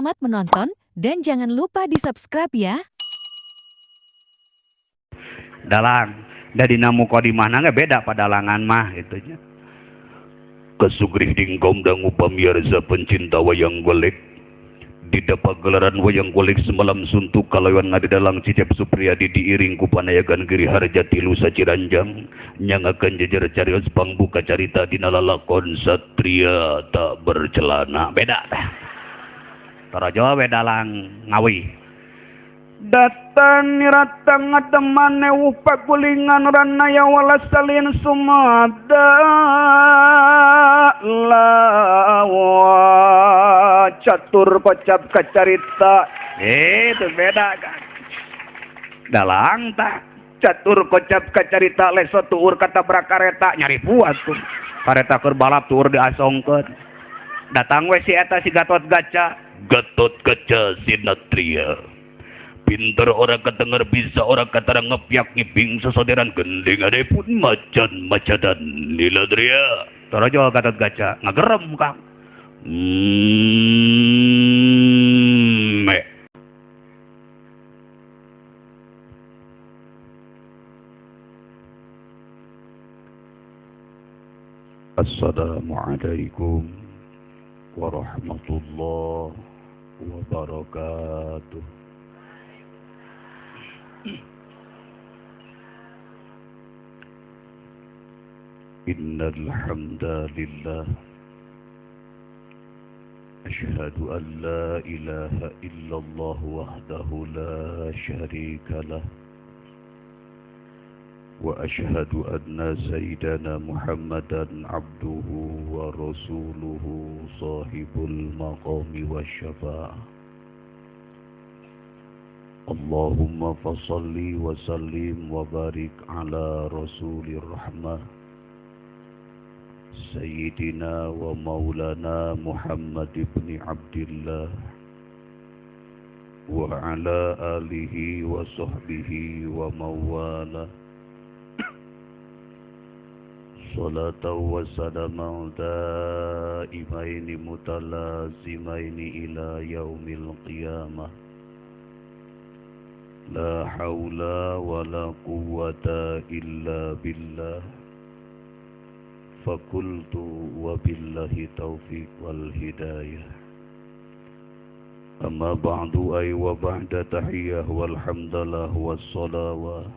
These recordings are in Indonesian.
Selamat menonton dan jangan lupa di-subscribe ya. Dalang dari namu kodimah nggak beda padalangan mah itunya. Kesugrih dingkom dangu pamirsa pencinta wayang golek. Di dapat gelaran wayang golek semalam suntuk kalawan ngadi dalang Cicep Supriyadi diiring ku panayagan Giri Harjati Lusa Ciranjang nyangakan jejer carios pangbuka carita dina lalakon satria tak bercelana. Beda dah. Tarajo beda lang Ngawi. Datan niratang atemane upak gulingan ranaya walasalin sumada lawa catur kocap kacarita itu beda kan dalang tak catur kocap kacarita leso tuur kata brakareta nyari puas tuh kareta keur balap tuur diasongkeun datang we si eta si Gatot Kaca sinatria pinter orang kedenger bisa orang katara ngepyak ngiping sesoderan gending ada pun macan-macadan niladria tarajo Gatot Kaca ngagerem kang Assalamualaikum warahmatullahi wabarakatuh. Innal hamdalillah asyhadu an la ilaha illallah wahdahu la syarika lah wa asyhadu anna sayyidana Muhammadan abduhu wa rasuluhu sahibul maqami wasyafa'ah. Allahumma fasalli wa sallim wa barik ala rasulir rahmah Sayyidina wa maulana Muhammad ibn Abdillah wa ala alihi wa sahbihi wa mawala salatan wa salaman daimaini mutalazimaini ila yaumil qiyamah. La hawla wa la quwwata illa billah. Fakultu wa billahi taufiq wal hidayah. Amma ba'du ay wa ba'da tahiyyah walhamdulillah wassalawah.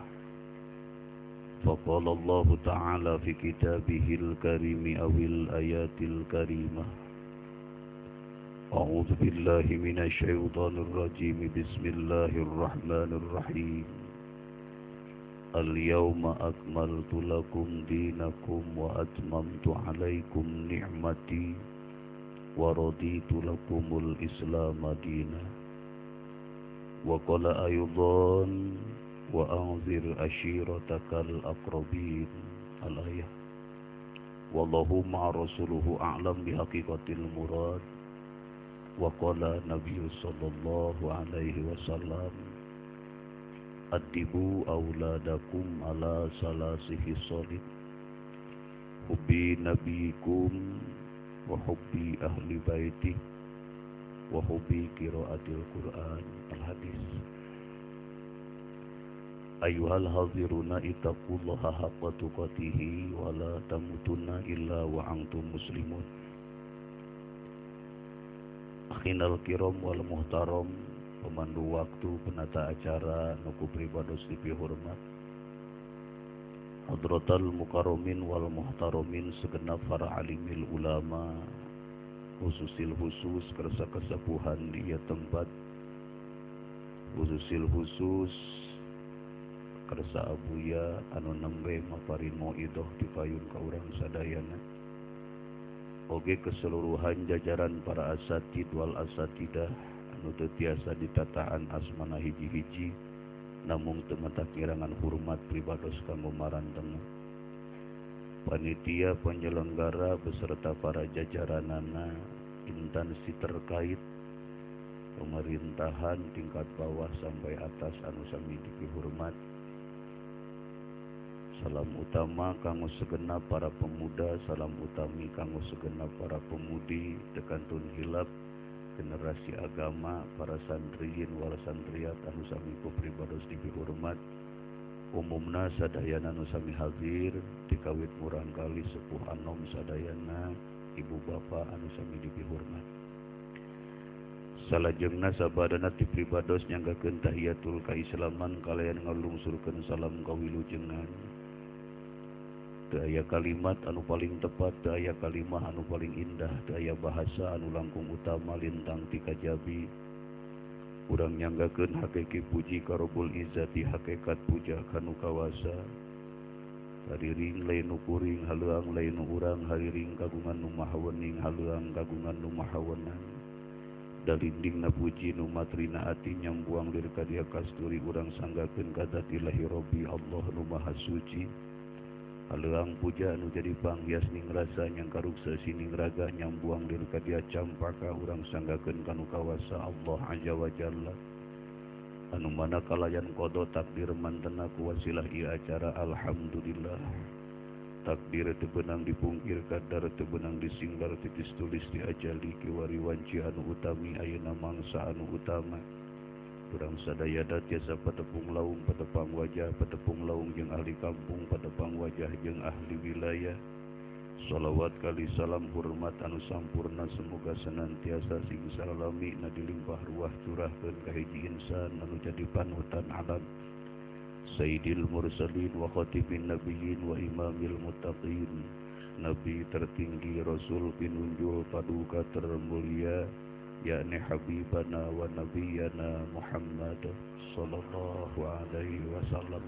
Faqala Allah Ta'ala fi kitabihil karimi awil ayatil karimah. أعوذ بالله من الشيطان الرجيم بسم الله الرحمن الرحيم اليوم أكملت لكم دينكم وأتممت عليكم نعمتي ورضيت لكم الإسلام دينا وقال أيضا وأنذر عشيرتك الأقربين الآية والله مع رسوله أعلم بحقيقة المراد. Waqala Nabi sallallahu alaihi wasallam addibu auladakum ala salasihi sholid hubbi nabiyikum wa hubbi ahli baiti wa hubbi qiraatil Qur'an al-hadis. Ayyuhal hadhiruna ittaqullaha haqqa tuqatih wa la tamutunna illa wa antum muslimun. Akhinal kiram wal muhtaram, pemandu waktu, penata acara, nuku pribados tipi hormat. Hadratal mukarramin wal muhtaramin segenap para alimil ulama, khususil khusus kersa kesepuhan dia tempat, khususil khusus kersa abuya anu nembe maparin moidoh di payun ka urang sadayana. Oge keseluruhan jajaran para asatid wal asatidah anu teu tiasa ditataan asmana hiji-hiji namung teu mata kirangan hormat pribados kanggo marantengna. Panitia penyelenggara beserta para jajaranana, instansi terkait, pemerintahan tingkat bawah sampai atas anu sami dipihormat. Salam utama kanggo segenap para pemuda, salam utami kanggo segenap para pemudi, tekantun hilap generasi agama, para santriyin wal santriyat anu sami kupribados dipihormat, umumna sadayana anu sami hadir dikawit murang kali sepuh anom sadayana ibu bapa anu sami dipihormat. Salajengna sabadana dipribados nyanggakeun tahiyatul kaislaman kalayan ngalungsurkeun salam kawilujengan. Teu aya kalimat anu paling tepat, teu aya kalimah anu paling indah, teu aya bahasa anu langkung utama lintang ti kajabi. Urang nyanggakeun hakiki puji ka Rabbul Izzati, hakikat puja kanu kawasa. Hariring lain nu kuring haleuang lain nu urang, hariring kagungan nu maha wening haleuang kagungan nu maha wenang. Dalindingna puji nu matrina ati nyambuang lir ka dia kasturi urang sanggakeun ka zat ilahi Rabbi Allah nu maha suci. Haleuang puja anu jadi panghias ning rasa nyang karuksa sining raga nyambuang lir ka dia campaka urang sanggakeun kanu kawasa Allah azza wa jalla. Anu mana kalayan kodo takdir mantena ku wasilah ieu acara alhamdulillah. Takdir teu beunang dipungkir, kadar teu beunang disinggar, titis tulis diajali kiwari wanci anu utami ayeuna mangsa anu utama. Urang sadaya tiasa patepung laung patepang wajah, patepung laung jeung ahli kampung, patepang wajah jeung ahli wilayah. Shalawat kali salam hormat anu sampurna semoga senantiasa sing salami na dilimpah ruah curahkeun ka hiji insan anu jadi panutan alam. Sayyidil mursalin wa khatimin nabiyyin wa imamil muttaqin, nabi tertinggi rasul pinunjul paduka termulia, yakni habibana wa nabiyana Muhammad sallallahu alaihi wasallam.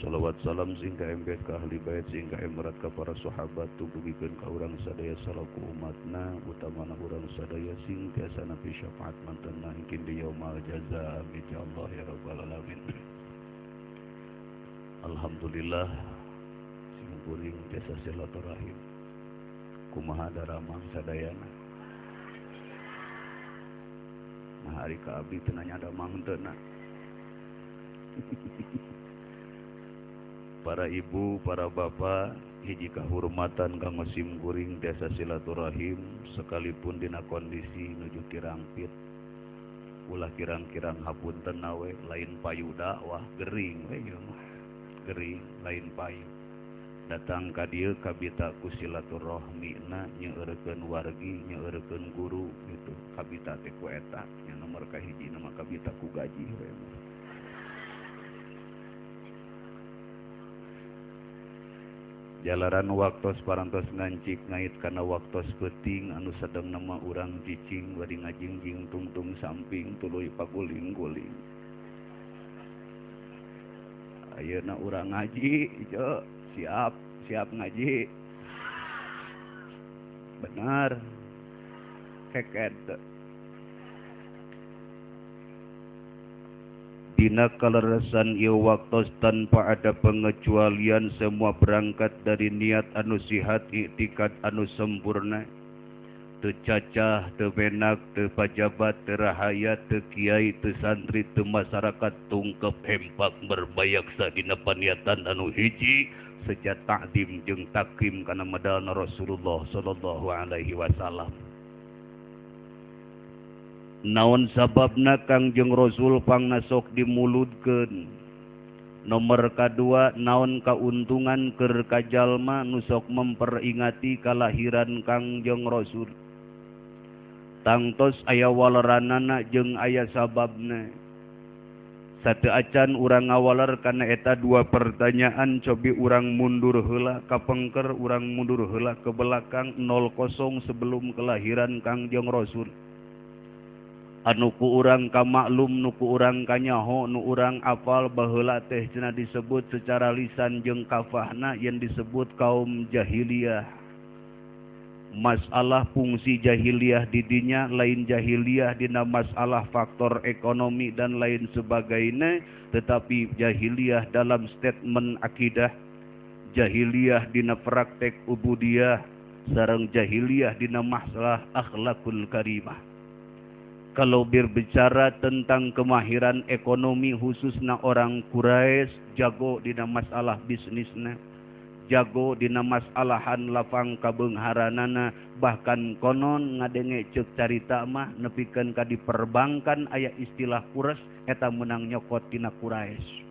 Salawat salam singka embet ka ahli bait singka emrat ka para sahabat tubugikeun ka urang sadaya salaku umatna, utamana urang sadaya sing tiasa napi syafaat mantenna ingkin di yaumul jaza. Amin ya Allah ya rabbal alamin. Alhamdulillah sing kuring jasa silaturahim kumaha daramang sadayana. Nah hari ka abdi teu nanya damang teu na. Para ibu, para bapak, hiji kahormatan kanggo sim kuring jasa silaturahim sekalipun dina kondisi nuju kirangpit. Ulah kirang-kirang hapunten nawe lain payu dakwah gering we ieu mah. Gering lain payu datang ka dieu kabita ku silaturahmina nyeurekeun wargi nyeurekeun guru gitu kabita teh ku eta nya nomor kahiji nama kabita ku gaji we. Jalaran waktos parantos ngancik ngait kana waktos peuting anu sedeng nama urang cicing bari ngajingjing tungtung samping tuluy paguling-guling. Ayeuna urang ngaji, ijo siap ngaji. Benar. Keket. Dina kaleresan ieu waktos tanpa ada pengecualian semua berangkat dari niat anu sihat iktikad anu sempurna. Teu cacah, teu benak, teu pajabat, teu rahaya, teu kiai, teu santri, teu masyarakat tungkep hempak berbayaksa dina paniatan anu hiji seja takdim jeung takrim kana medalna Rasulullah sallallahu alaihi wasallam. Naon sababna Kangjeng Rasul pangna sok dimuludkeun? Nomor kadua, naon kauntungan keur ka jalma nu sok memperingati kalahiran Kangjeng Rasul? Tangtos aya waleranana jeung aya sababna. Sateu acan urang ngawaler kana eta dua pertanyaan, cobi urang mundur heula kapengker, urang mundur heula ke belakang 00 sebelum kelahiran Kangjeng Rasul. Anu ku urang kamaklum, nu ku urang kanyaho, nu urang apal baheula teh cenah disebut secara lisan jeung kafahna yang disebut kaum jahiliyah. Masalah fungsi jahiliyah di dinya lain jahiliyah dina masalah faktor ekonomi dan lain sebagainya, tetapi jahiliyah dalam statement akidah, jahiliyah dina praktek ubudiyah, sareng jahiliyah dina masalah akhlakul karimah. Kalau berbicara tentang kemahiran ekonomi khususnya orang Quraisy jago dina masalah bisnisna, jago dina masalahan lapang kabeungharanana, bahkan konon ngadenge ceuk carita mah nepikeun ka di perbankan aya istilah kures eta menang nyokot tina Quraisy.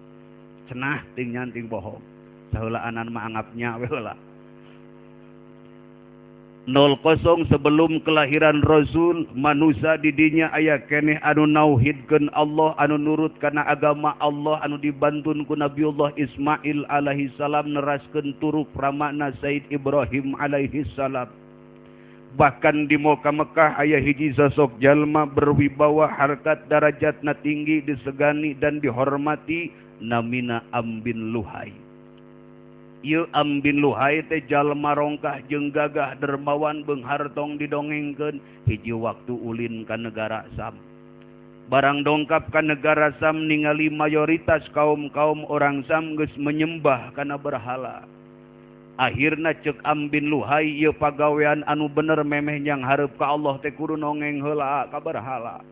Cenah ting nyanting bohong. Saheulaanan mah anggapnya we heula. 00 sebelum kelahiran Rasul, manusia didinya aya keneh anu nauhidkeun Allah, anu nurut kana agama Allah, anu dibantun ku Nabiullah Ismail alaihi salam neraskeun turuk ramana Said Ibrahim alaihi salam. Bahkan di Mekah aya hiji sosok jalma berwibawa, harkat darajatna tinggi, disegani dan dihormati, namina Am bin Luhai. Ieu Am bin Luhai teh jalma rongkah jeung gagah dermawan beunghar tong didongengkeun hiji waktu ulin ka negara Sam. Barang dongkap ka negara Sam ningali mayoritas kaum-kaum orang Sam geus menyembah kana berhala. Akhirna ceuk Am bin Luhai ieu pagawean anu bener memeh yang hareup ka Allah teh kudu nongeng heula ka berhala.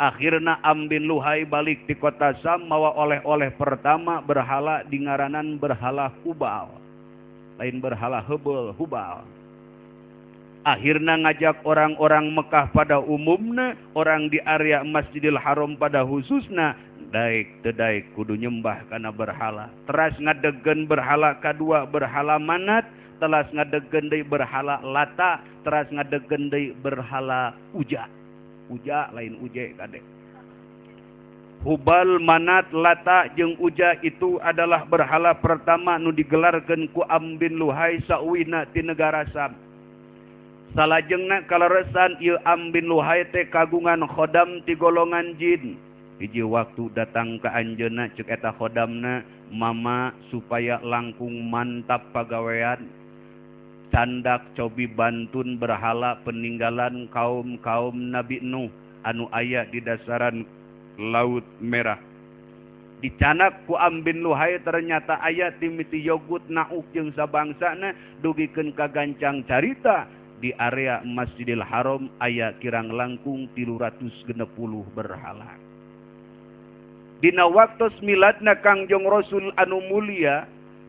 Akhirna Am bin Luhai balik di kota Sam mawa oleh-oleh pertama berhala dingaranan berhala Hubal. Lain berhala Hebel, Hubal. Akhirna ngajak orang-orang Mekah pada umumna, orang di area Masjidil Haram pada khususna, daek teu daek kudu nyembah kana berhala. Teras ngadegkeun berhala kadua berhala Manat, teras ngadegkeun deui berhala Lata, teras ngadegkeun deui berhala Uja. Uja lain uje kade. Hubal, Manat, Lata jeung Uja itu adalah berhala pertama nu digelarkeun ku Am bin Luhai sauwihna ti negara Sam. Salajengna kaleresan ieu Am bin Luhai teh kagungan khodam ti golongan jin. Hiji waktu datang ka anjeunna ceuk eta khodamna, mama supaya langkung mantap pagawean. Candak cobi bantun berhala peninggalan kaum Nabi Nuh anu aya di dasaran Laut Merah. Dicanak ku Am bin Luhai ternyata aya timiti Yogut, Nauk jeung sabangsana dugikeun ka gancang carita di area Masjidil Haram aya kirang langkung 360 berhala. Dina waktu miladna Kangjeng Rasul anu mulia,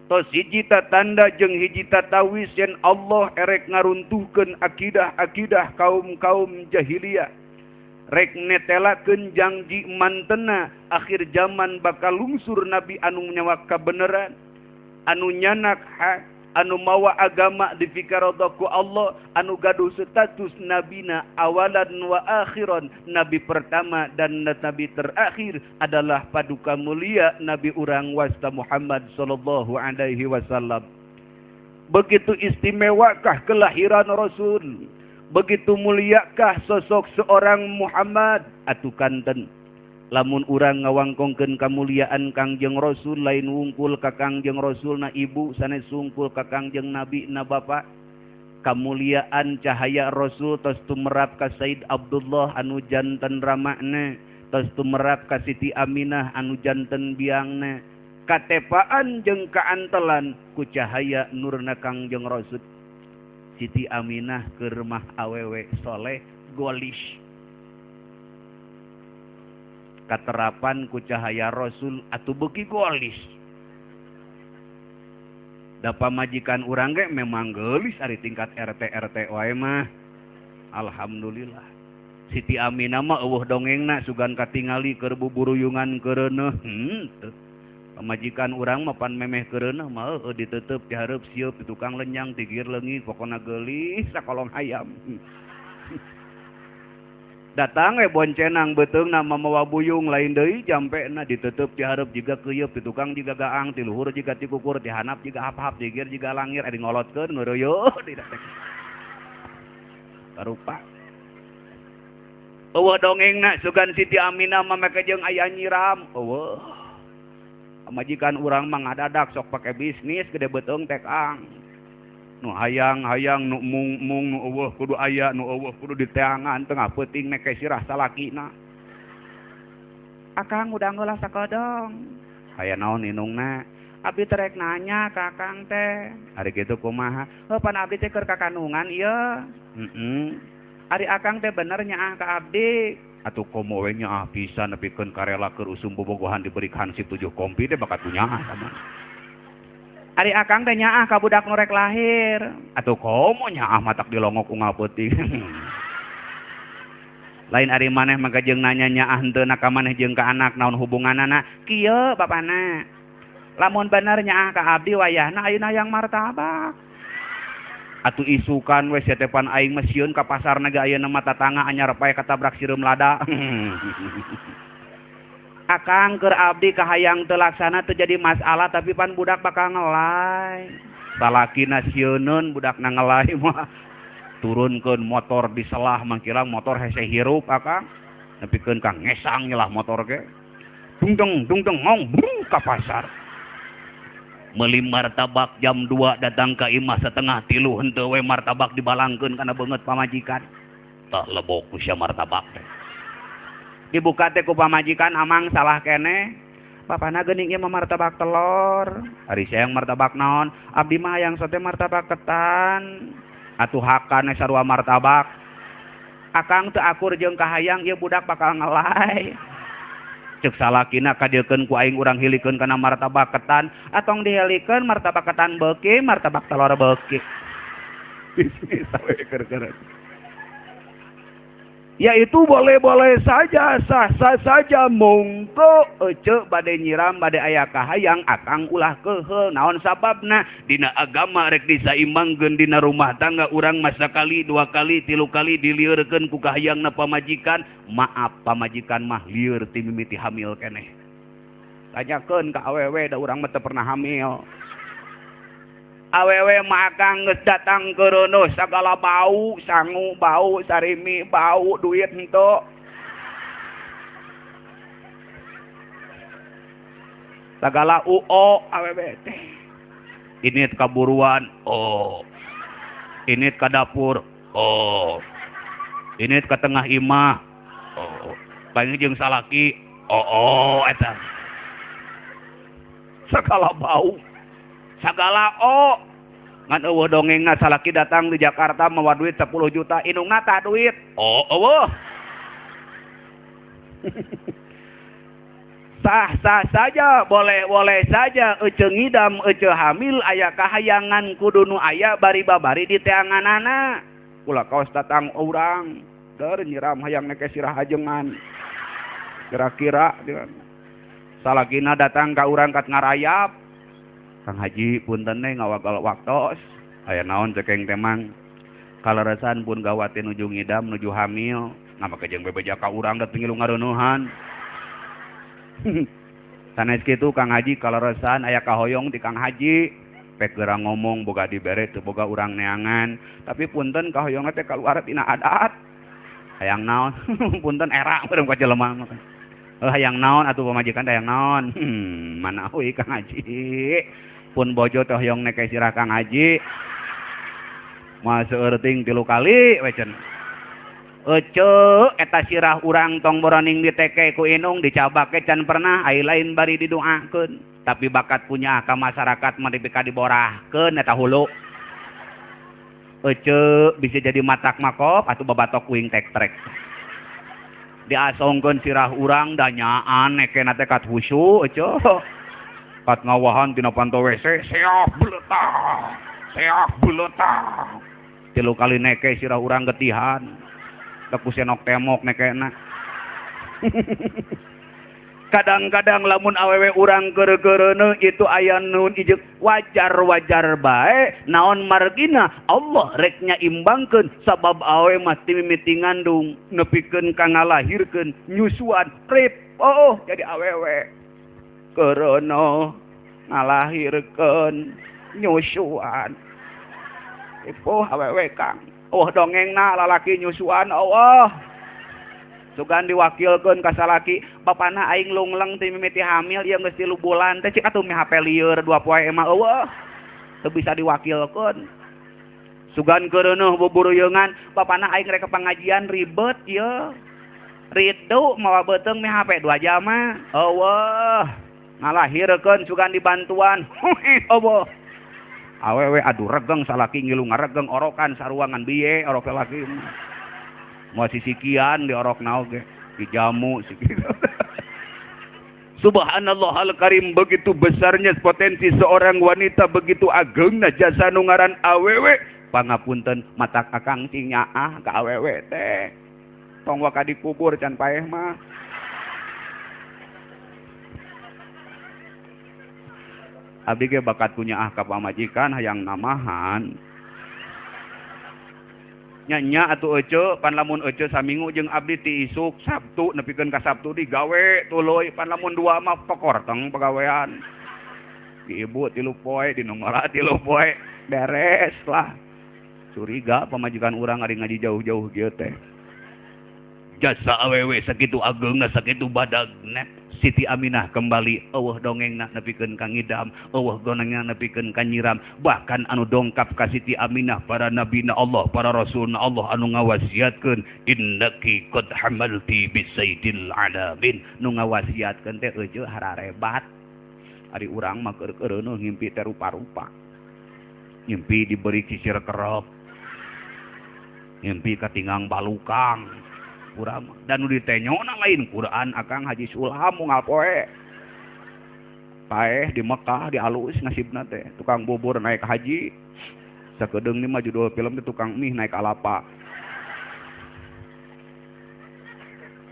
tos hiji tanda jeung hiji tatawis yen Allah erek ngaruntuhkeun akidah-akidah kaum-kaum jahiliyah. Rek netelakeun janji mantena akhir zaman bakal lungsur nabi anu nyawa kabeneran, anu nyanak hak, anu mawa agama dipikarodo ku Allah, anu gaduh status nabina awalan wa akhiran, nabi pertama dan nabi terakhir adalah paduka mulia nabi urang wasta Muhammad sallallahu alaihi wasallam. Begitu istimewakah kelahiran Rasul, begitu muliakah sosok seorang Muhammad. Atuh kanten lamun urang ngawangkongkeun kamuliaan Kangjeng Rasul lain wungkul ka Kangjeng Rasul na ibu sanes wungkul ka Kangjeng Nabi na bapak. Kamuliaan cahaya Rasul tos tumerap ka Said Abdullah anu janten ramana, tos tumerap ka Siti Aminah anu janten biangna. Katepaan jeung kaantelan ku cahaya nurna Kangjeng Rasul. Siti Aminah keur mah awewe soleh golish. Katerapan ku cahaya Rasul atuh beuki golish. Da pamajikan urang ge memang geulis ari tingkat RT wae mah. Alhamdulillah. Siti Aminah mah eueuh dongengna sugan katingali keur buburuyungan keureuneuh. Pamajikan urang mah pan memeh keureuneuh mah diteuteup di hareup sieup di tukang lenyang tigir leungit pokona geulis sakolong hayam. Datang boncenang beteung nama mawa buyung lain deui jampena diteuteup di hareup jiga keuyeub di tukang jiga gaang ti luhur jiga ti kukur di hanap jiga hap-hap di gir jiga langir adi ngolotkeun ngeureuyeuh di datek. Karupa. Eueuh dongengna sugan Siti Aminah mah make jeung aya nyiram. Eueuh. Majikan urang mah ngadadak sok pake bisnis gede beteung tekang. Nu hayang-hayang nu mung nu eueuh kudu aya nu eueuh kudu diteangan tengah peuting neke sirah salakina. Akang udah ngolah sakodong. Aya naon inungna? Abdi teh rek nanya ka akang teh. Ari kitu kumaha? Heuh pan abdi teh keur ka kandungan ieu. Ari akang teh bener nyaah ka abdi. Atuh komo we nyaah pisan nepikeun karela keur usum bobogohan diberi hansip 7 kompi teh bakat nyaah sama. Ari akang teh nyaah ka budak nu rek lahir. Atuh komo nyaah matak dilongok unggal peuting. Lain ari maneh mangga jeung nanya nyaah henteu ka maneh jeung ka anak naon hubunganana. Kieu bapana. Lamun bener nyaah ka abdi wayahna ayeuna hayang martabak. Atuh isukan we setepan aing mesieun ka pasar naga ayeuna mah tatangga anyar pae katabrak sireum lada. Akang keur abdi kahayang teu laksana teu jadi masalah tapi pan budak bakal ngelai. Salakina sieuneun budakna ngelai mah turunkeun motor diselah mangkilang motor hese hirup akang. Nepikeun kang ngesang nyelah motor ge. Dungdeng ngong ka pasar. Meuli martabak jam 2 datang ka imah setengah 3 henteu we martabak dibalangkeun kana beungeut pamajikan. Tah lebok ku sia martabak teh. Dibuka teh ku pamajikan amang salah keneh. Papana geuning ieu mah martabak telur. Ari sayang martabak naon? Abdi mah hayang sote martabak ketan. Atuh hakan sarua martabak. Akang teu akur jeung kahayang ieu budak bakal ngelai. Cek salakina kadeukeun ku aing urang hilikeun kana martabak ketan atong dihelikeun martabak ketan beuki martabak telur beuki. Bisnis sawe keur-keur. Ya itu boleh-boleh saja, sah-sah saja monggo ece bade nyiram bade aya kahayang akang ulah keheul naon sababna dina agama rek disaimbangkeun dina rumah tangga urang masa kali 2 kali 3 kali dilieurekeun ku kahayangna pamajikan. Maaf pamajikan mah lieur ti mimiti hamil keneh. Tanyakeun ka awewe da urang mah teu pernah hamil. Awewe mah akang geus datang ke reuno sagala bau, sangu bau, sarimi bau, duit henteu. Sagala UO awewe teh. Init kaburuan, oh. Init ka dapur, oh. Init ka tengah imah, oh. Paling jeung salaki, oh eta. Sagala bau. Sagala ngan eueuh dongengna salaki datang di Jakarta mawa duit 10 juta indungna tah duit eueuh sah-sah saja boleh-boleh saja ece ngidam ece hamil aya kahayangan kudu nu aya bari-babari di teanganana ulah kaos datang urang deur nyiram hayang neke sirah ajengan kira-kira salakina datang ka urang kat ngarayap. Kang Haji punten teh ngawagal waktos aya naon cekeng temang kaleresan pun gawati nuju ngidam nuju hamil ngapa jeung bebeja ka urang da pingilu ngareunuhan. Sanes kitu Kang Haji kaleresan aya kahoyong di Kang Haji pek geura ngomong boga dibere teu boga urang neangan tapi punten kahoyongna teh kaluar tina adat hayang naon punten era urang ka jelema hayang naon atuh pamajikan hayang naon mana euy Kang Haji pun bojo teh hoyong neke sirah Kang Haji moal seueuting 3 kali we cenah ece eta sirah urang tong boroning diteke ku inung dicabake can pernah ai lain bari didoakeun tapi bakat punya ka masyarakat mah dipika diborahkeun eta hulu ece bisa jadi matak makop atuh babatok uing tek-trek diasongkeun sirah urang da nyaan nekena teh kat husu ece kat ngawahan tina panto WC seak beuleutang 3 kali neke sirah urang getihan teu kusenok temok nekena. Kadang-kadang lamun awewe urang keur-keureuneung itu aya nu ijeuk wajar-wajar bae naon margina Allah rek nyaimbangkeun sabab awewe mah ti mimiti ngandung nepikeun ka ngalahirkeun nyusuan rip jadi awewe kerono ngalahirkeun nyusuan ipo awewe Kang dongengna lalaki nyusuan Allah sugan diwakilkeun ka salaki bapana aing lungleng ti mimiti hamil ieu geus 3 bulan teh cik atuh mi HP lieur 2 poe emang eueuh teu bisa diwakilkeun sugan keureunuh buburuyeungan bapana aing rek pangajian ribet ieu ridu mawa beuteung mi HP 2 jam mah eueuh ngalahirkeun sugan dibantuan eueuh awewe aduh regeng salaki ngilu ngaregeng orokan saruangan biye orok laki mau sisikian di orok naoge di jamu Subhanallahal karim, begitu besarnya potensi seorang wanita, begitu agengna jasa nu ngaran awewe. Pangapunten mata akang cing nyaah ka awewe teh. Tong waka dikubur can paeh mah. Abdi ge bakat punya ka pamajikan hayang namahan. Nyanya atuh ece, pan lamun ece saminggu jeung abdi ti isuk Sabtu nepikeun ka Sabtu digawe tuluy, pan lamun dua mah pekorteng pagawean. Di ibu 3 poe, di nomora 3 poe, beres lah. Curiga pamajikan urang ari ngaji jauh-jauh kieu teh. Jasa awewe sakitu ageungna sakitu badagna. Siti Aminah kembali eueuh dongengna nepikeun ka ngidam, eueuh dongengna nepikeun ka nyiram. Bahkan anu dongkap ka Siti Aminah para nabina Allah, para rasulna Allah anu ngawasiatkeun innaki qad hamalti bi sayyidil alamin. Nu ngawasiatkeun teh eueuh hararebat. Ari urang mah keur-keureueuh ngimpi teh rupa-rupa. Ngimpi diberi kisir kerep. Ngimpi katingang balukang. Urang dan nu ditenyona lain Quran akang Haji Sulam moal poe. Paeh di Mekah di alus nasibna teh tukang bubur naik haji. Sakedeung ni mah judul film teh tukang mie naik alapa.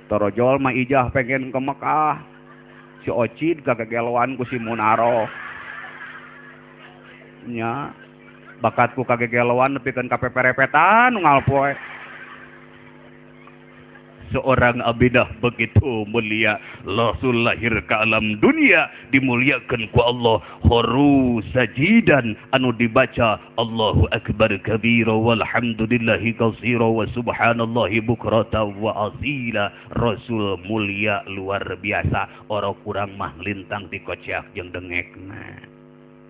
Torojol mah ijah pengen ke Mekah. Si Ocid kagegeloan ku si Munaro. Nya bakatku kagegeloan nepikeun ka peperepetan ngal poe. Seorang abidah begitu mulia, Rasul lahir ke alam dunia dimuliakan ku Allah, kharu sajidan anu dibaca Allahu akbar kabira walhamdulillahi katsira wa subhanallahi bukratan wa asila. Rasul mulia luar biasa, orang kurang mah lintang ti kociak jeung dengekna.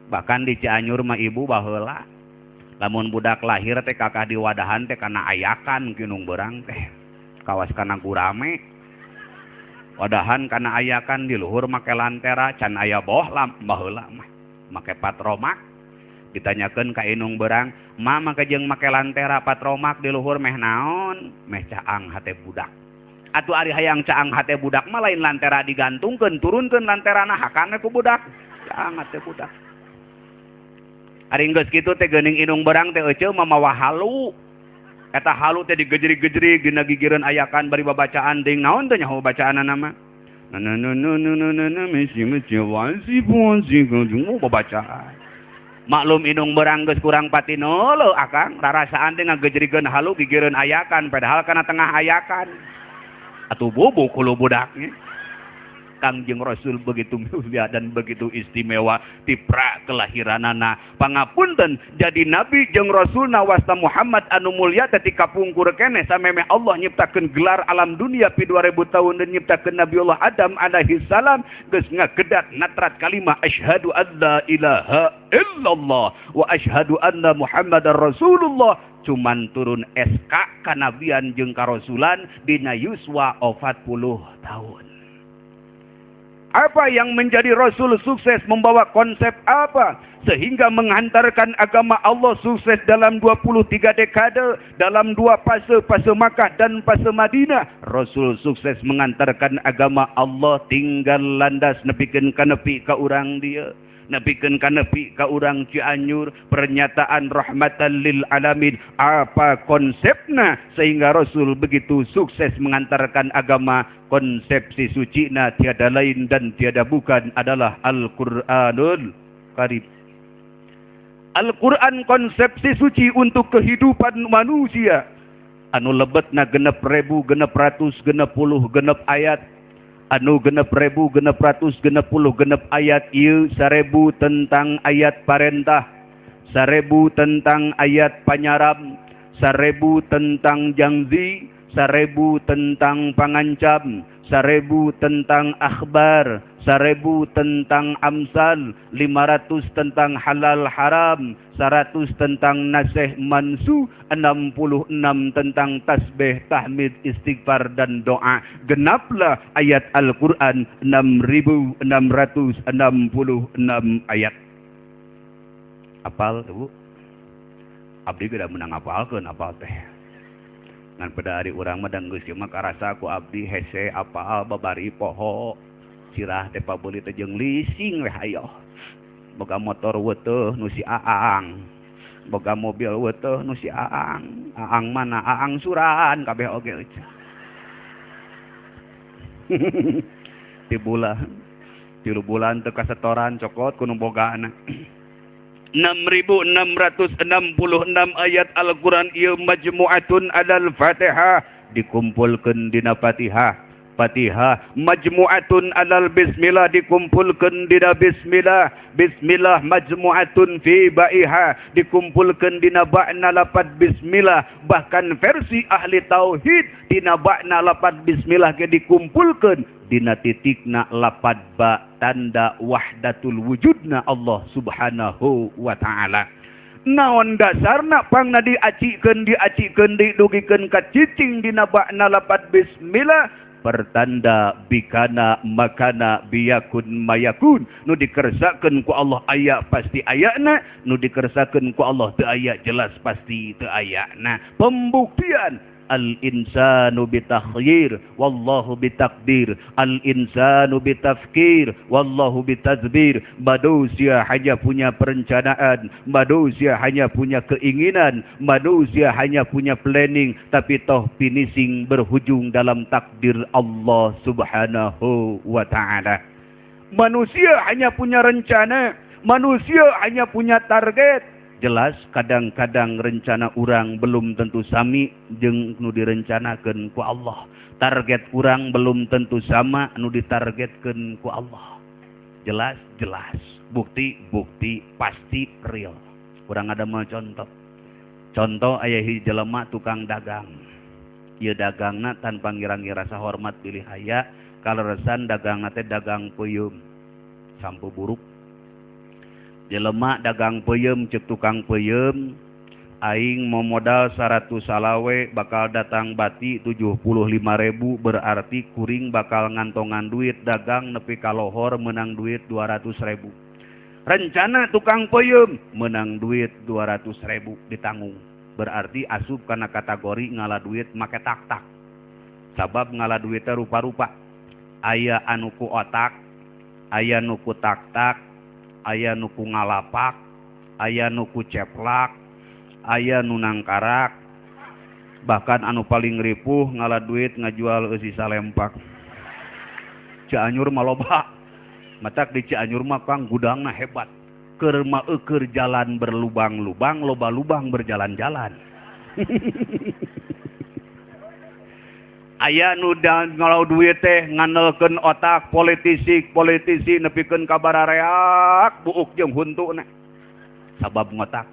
Bahkan di Cianjur mah ibu baheula lamun budak lahir teh kakak diwadahan teh kana ayakan kinung berang teh. Kawas kana gurame wadahan kana ayakan di luhur make lantera can aya boh lam baheula mah make patromak. Ditanyakeun ka inung berang, "Ma make jeung make lantera patromak di luhur meh naon?" "Meh caang hate budak." Atuh ari hayang caang hate budak mah lain lantera digantungkeun, turunkeun lanterana hakana ku budak. Caang hate budak. Ari geus kitu teh geuning inung berang teh euceul mamawa halu. Eta halu teh digejeri-gejeri dina gigireun ayakan bari babacaan deing naon teh nyaho bacaanana mah. Babacaan. Maklum inung berang geus kurang patineuleuh akang rarasaan teh ngagejerikeun halu gigireun ayakan padahal kana tengah ayakan. Atuh bobo kulo budaknya. Kangjeng Rasul begitu mulia dan begitu istimewa tipra kelahiranana. Pangapunten jadi nabi jeung rasulna wasta Muhammad anu mulia ketika pungkur keneh sameme Allah nyiptakeun gelar alam dunia pi 2000 tahun dan nyiptakeun Nabiullah Adam alaihi salam geus ngagedat natrat kalimah asyhadu alla ilaha illallah wa asyhadu anna Muhammadar Rasulullah. Cuman turun SK kanabian jeung karasulan dina yuswa 40 tahun. Apa yang menjadi Rasul sukses membawa konsep apa? Sehingga menghantarkan agama Allah sukses dalam 23 dekade, dalam 2 fase Makkah dan fase Madinah. Rasul sukses mengantarkan agama Allah tinggal landas nepikeun ka nepi ka urang dia. Nepikeun ka nepi ka urang Cianjur, pernyataan rahmatan lil alamin. Apa konsepna sehingga Rasul begitu sukses mengantarkan agama? Konsepsi sucina tiada lain dan tiada bukan adalah Al-Qur'anul Karim. Al-Quran konsepsi suci untuk kehidupan manusia. Anu lebetna 6.600 genep ayat. Anu 6.600 genep ayat ieu 1000 tentang ayat parentah, 1000 tentang ayat panyaram, 1000 tentang jangzi, 1000 tentang pangancam, 1000 tentang akhbar, 1000 tentang amsal, 500 tentang halal haram, 100 tentang nasih mansu, 66 tentang tasbih, tahmid, istighfar dan doa. Genaplah ayat Al-Quran 6666 ayat. Apal tuh? Abdi gak menang apalkeun apal teh. Ngan pada hari urang mah danggeus ieu mah karasa ku abdi hese apal babari poho. Sirah teh pabeuli teh jeung leasing weh ayo. Boga motor weuteuh nu si Aang. Boga mobil weuteuh nu si Aang. Aang mana? Aang suran kabeh oge. Ti bulan 3 bulan teu kasetoran cokot ku nu bogaana. 6666 ayat Al-Qur'an ieu majmu'atun alal Fatihah dikumpulkeun dina Fatihah. Fatihah majmu'atun alal bismillah dikumpulkeun dina bismillah. Bismillah majmu'atun fi ba'iha dikumpulkeun dina ba'na lapad bismillah. Bahkan versi ahli tauhid dina ba'na lapad bismillah ge dikumpulkeun dina titikna lapad ba tanda wahdatul wujudna Allah subhanahu wa ta'ala. Naon dasarna pangna diacikeun didugikeun ka cicing dina ba'na lapad bismillah pertanda bikana makana biyakun mayakun. Nu dikersakeun ku Allah aya pasti ayana, nu dikersakeun ku Allah teu aya jelas pasti teu ayana. Pembuktian al-insanu bitakhyir wallahu bitakdir, al-insanu bitafkir wallahu bitazbir. Manusia hanya punya perencanaan, manusia hanya punya keinginan, manusia hanya punya planning, tapi toh finishing berhujung dalam takdir Allah subhanahu wa ta'ala. Manusia hanya punya rencana, manusia hanya punya target. Jelas kadang-kadang rencana urang belum tentu sami jeung nu direncanakeun ku Allah. Target urang belum tentu sama nu ditargetkeun ku Allah. Jelas. Bukti pasti real. Urang ada mah contoh. Contoh aya hiji jelema tukang dagang. Ieu dagangna tanpa ngira-ngira sahormat pilih aya, kaleresan dagangna teh dagang peuyeum. Sampo buruk. Jelema dagang peuyeum ceuk tukang peuyeum, aing mau modal 100 salawe bakal datang bati 75.000, berarti kuring bakal ngantongan duit dagang nepi ka lohor menang duit 200.000. Rencana tukang peuyeum menang duit 200.000 ditanggung, berarti asup kana kategori ngala duit make tak-tak. Sabab ngala duit teh rupa-rupa. Aya anu ku otak, aya nu ku tak-tak, aya nu ku ngalapak, aya nu ku ceplak, aya nu nangkarak, bahkan anu paling ripuh ngala duit ngajual eusi salempak. Cianjur mah loba. Matak di Cianjur mah Kang gudangna hebat. Keur maeukeur jalan berlubang-lubang, loba lubang berjalan-jalan. Aya nu ngalau duit teh ngandelkeun otak politisi nepikeun ka barareak buuk jeung huntuna. Sabab ngotak.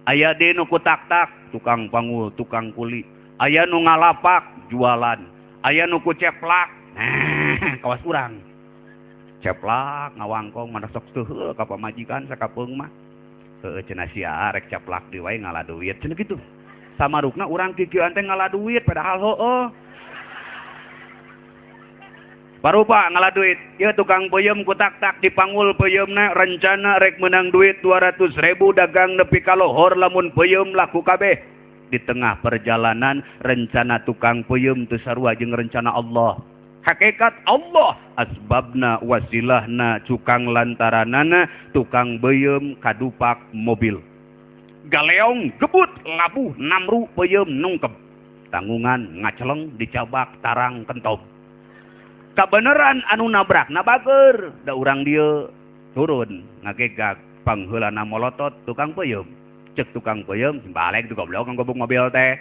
Aya deui nu kutak-tak tukang pangul, tukang kuli. Aya nu ngalapak jualan. Aya nu ku ceplak. Kawas urang. Ceplak ngawangkong mana sok teu ka pamajikan sakapeung mah. Heueuh cenah sia rek ceplak deui wae ngala duit cenah kitu. Samarukna urang kikieuan teh ngala duit padahal heueuh. Parupa ngala duit, ya tukang peuyeum kutak-tak dipanggul peuyeumna rencana rek menang duit 200.000 dagang nepi ka lohor lamun peuyeum laku kabeh. Di tengah perjalanan rencana tukang peuyeum teu sarua jeung rencana Allah. Hakikat Allah asbabna wasilahna cukang lantaranana tukang peuyeum kadupak mobil. Galeong gebut labuh namru peuyeum nungkep. Tanggungan ngaceleng dicabak tarang kentob. Kabeneran anu nabrak nabager da urang dieu turun ngagegag pangheulana molotot tukang peuyeum. Cek tukang peuyeum balik tu goblok kang gobok mobil teh.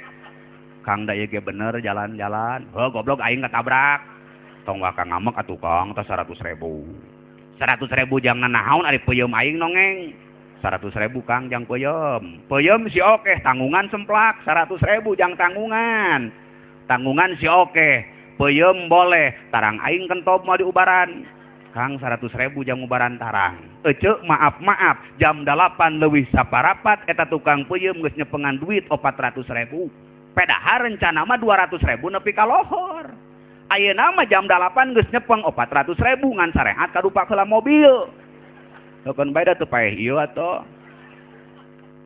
Kang da ieu ge bener jalan-jalan. Heuh goblok aing katabrak. Tong wa kang ngamek atuh Kang teh 100.000. 100.000 jang nanaon ari peuyeum aing nongeng. 100.000 Kang jang peuyeum. Peuyeum si oke tanggungan semplak 100.000 jang tanggungan. Tanggungan si oke. Peuyeum boleh, tarang aing kentob mau diubaran. Kang 100.000 jam ubaran tarang. Ece maaf, jam 8 leuwih saparapat eta tukang peuyeum geus nyepengan duit 400.000. Padahal rencana mah 200.000 nepi ka lohor. Ayeuna mah jam 8 geus nyepeng 400.000 ngan sarehat kadupak heula mobil. Heukon bae da teu paeh ieu atoh.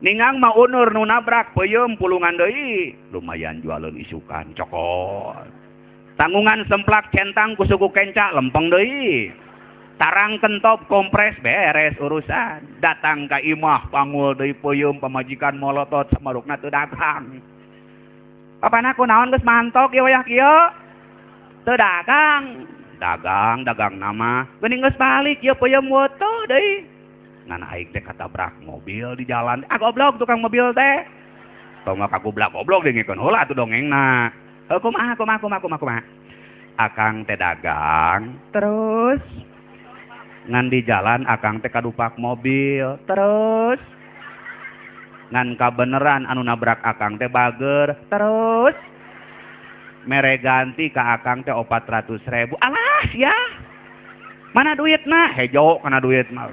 Ningang mah unur nu nabrak peuyeum pulungan deui. Lumayan jualan isukan cokot. Tanggungan semplak centang ku suku kenca lempeng deui. tarang kentop kompres beres urusan. Datang ka imah pangul deui peuyeum pamajikan molotot samarukna teu dagang. Papana kunaon geus mantok ieu wayah kieu? Teu dagang. Dagang nama. Geuning geus balik ieu peuyeum woto deui. Ngan aing teh katabrak mobil di jalan. Ah goblok tukang mobil teh. Tong kagoblok goblok dengkeun heula atuh dongengna. Kumaha. Akang teh dagang terus ngan di jalan akang teh kadupak mobil terus ngan kabeneran anu nabrak akang teh bager terus mere ganti ka akang teh 400.000. Alah ya mana duitna hejo kana duit mah.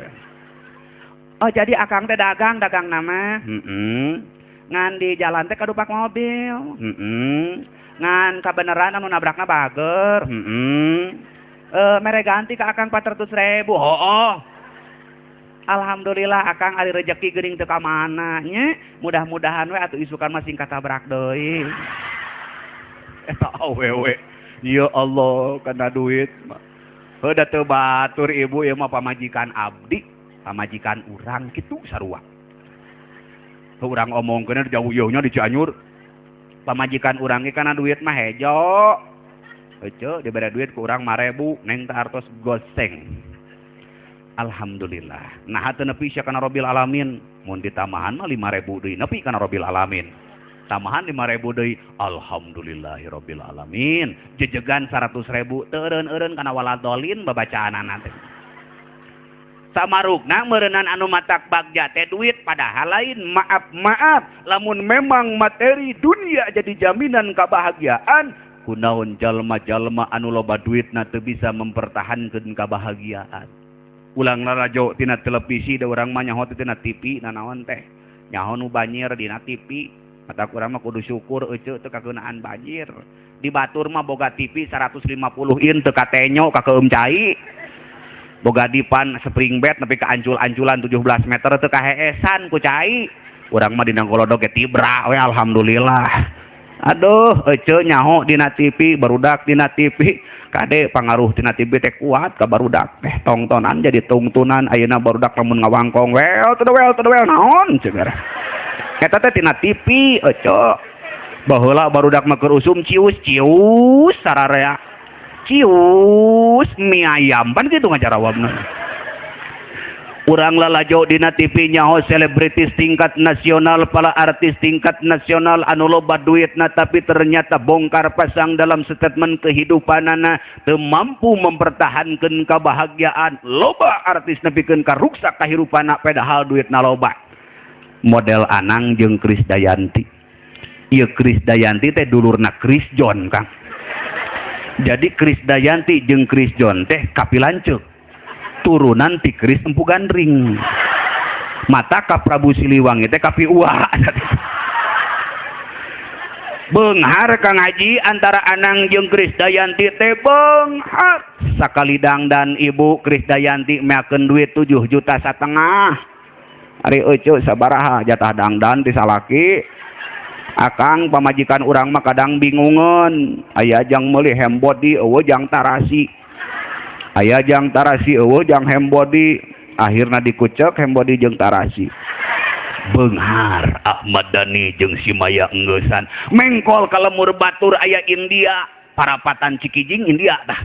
Oh jadi akang teh dagang nama ngan di jalan teh kadupak mobil ngan kabeneran anu nabrakna bager mere ganti ka akang 400.000. Hooh. Alhamdulillah akang ari rezeki geuning teu ka mana nya. Mudah-mudahan we atuh isukan mah sing katabrak deui. Eta awewe. Ya Allah kana duit mah. Heuda teu batur ibu ieu mah pamajikan abdi, pamajikan urang kitu sarua. Urang omongkeun jauh-jauhnya di Cianjur. Pamajikan urang ge kana duit mah hejo. Heuceu dibere duit ku urang 5.000 neng teh artos goseng. Alhamdulillah. Nah teu nepi sia kana Rabbil Alamin. Mun ditamahan mah 5.000 deui nepi kana Rabbil Alamin. Tamahan 5.000 deui. Alhamdulillahirabbil alamin. Jejegan 100.000 teu eureun-eureun kana waladolin babacaanana teh. Samarukna meureunnan anu matak bagja teh duit padahal lain maaf lamun memang materi dunia jadi jaminan kebahagiaan kunaon jalma-jalma anu loba duitna teu bisa mempertahankeun kebahagiaan. Ulang rajo tina televisi da urang mah nyaho tina TV nanaon teh nyaho nu banjir dina TV mata urang mah kudu syukur euceu teu kageunaan banjir. Di Batur mah boga TV 150 in teu katenyo ka keum cai. Boga dipan spring bed nepi ka ancul-anculan 17 meter teu kaheesan ku cai. Urang mah dina golodog ge tibra we alhamdulillah. Aduh euceu nyaho dina TV barudak dina TV kade pangaruh tina TV teh kuat ka barudak teh tongtonan jadi tungtunan ayeuna barudak lamun ngawangkong wel naon cenah. Eta teh tina TV euceu. Baheula barudak mah keur usum cius sararea. Cius mie ayam pan gitu ngajarawabna. Urang lalajo dina TV nyaho selebritis tingkat nasional, para artis tingkat nasional anu loba duitna tapi ternyata bongkar pasang dalam statement kehidupanana teu mampu mempertahankeun kebahagiaan. Loba artis nepikeun ka ruksak kahirupana padahal duitna loba. Model Anang jeung Krisdayanti. Ieu Krisdayanti teh dulurna Chris John Kang. Jadi Krisdayanti jeung Chris John teh kapilanceuk turunan ti Kris Empu Gandring. Mata ka Prabu Siliwangi teh kapiua. Beunghar Kang Haji antara Anang jeung Krisdayanti teh beunghar. Sakali dangdan ibu Krisdayanti meakeun duit 7,5 juta. Ari euceu sabaraha jatah dangdan ti salaki. Akang pamajikan urang mah kadang bingungan. Aya jang meuli hembody eueuh jang tarasi. Aya jang tarasi eueuh jang hembody. Akhirna dikucek hembody jeung tarasi. Beunghar Ahmad Dhani jeung si Maya Enggeusan. Mengkol ka lemur batur aya India, Parapatan Cikijing India tah.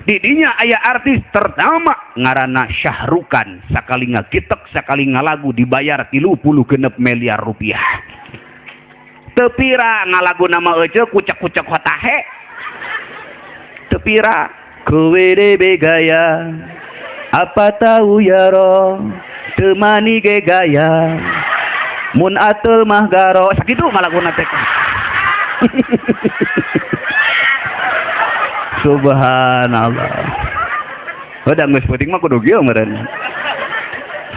Di dinya aya artis ternama ngaranna Syahrukan. Sakali ngakitek sakali ngalagu dibayar 36 miliar rupiah. Tepira ngalagu nama euceu kucek-kucek hotahe. Tepira kuwede begaya apa tahu ya ro temani ge gaya mun atul mah garo sakitu ngalaguna teh. Subhanallah. Udah geus penting mah kudu kieu meureun.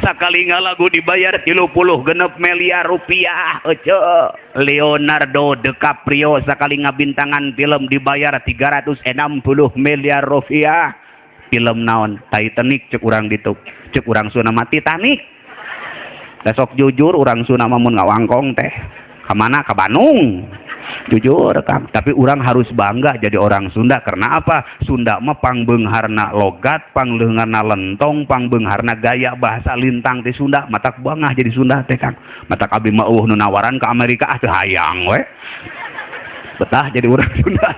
Sakali ngalagu dibayar 36 miliar rupiah euceu. Leonardo DiCaprio sakali ngabintangan film dibayar 360 miliar rupiah. Film naon? Titanic cek urang dituk. Cek urang suna mah Titanic. Besok jujur urang suna mah mun ngawangkong teh. Ka mana? Ka Bandung. Jujur Kang, tapi orang harus bangga jadi orang Sunda karena apa? Sunda mah pangbeungharna logat, pangbeungharna lentong, pangbeungharna gaya bahasa lintang teh Sunda. Matak bangah jadi Sunda teh Kang. Matak abdi mah nu nawaran ke Amerika teu hayang we. Betah jadi orang Sunda.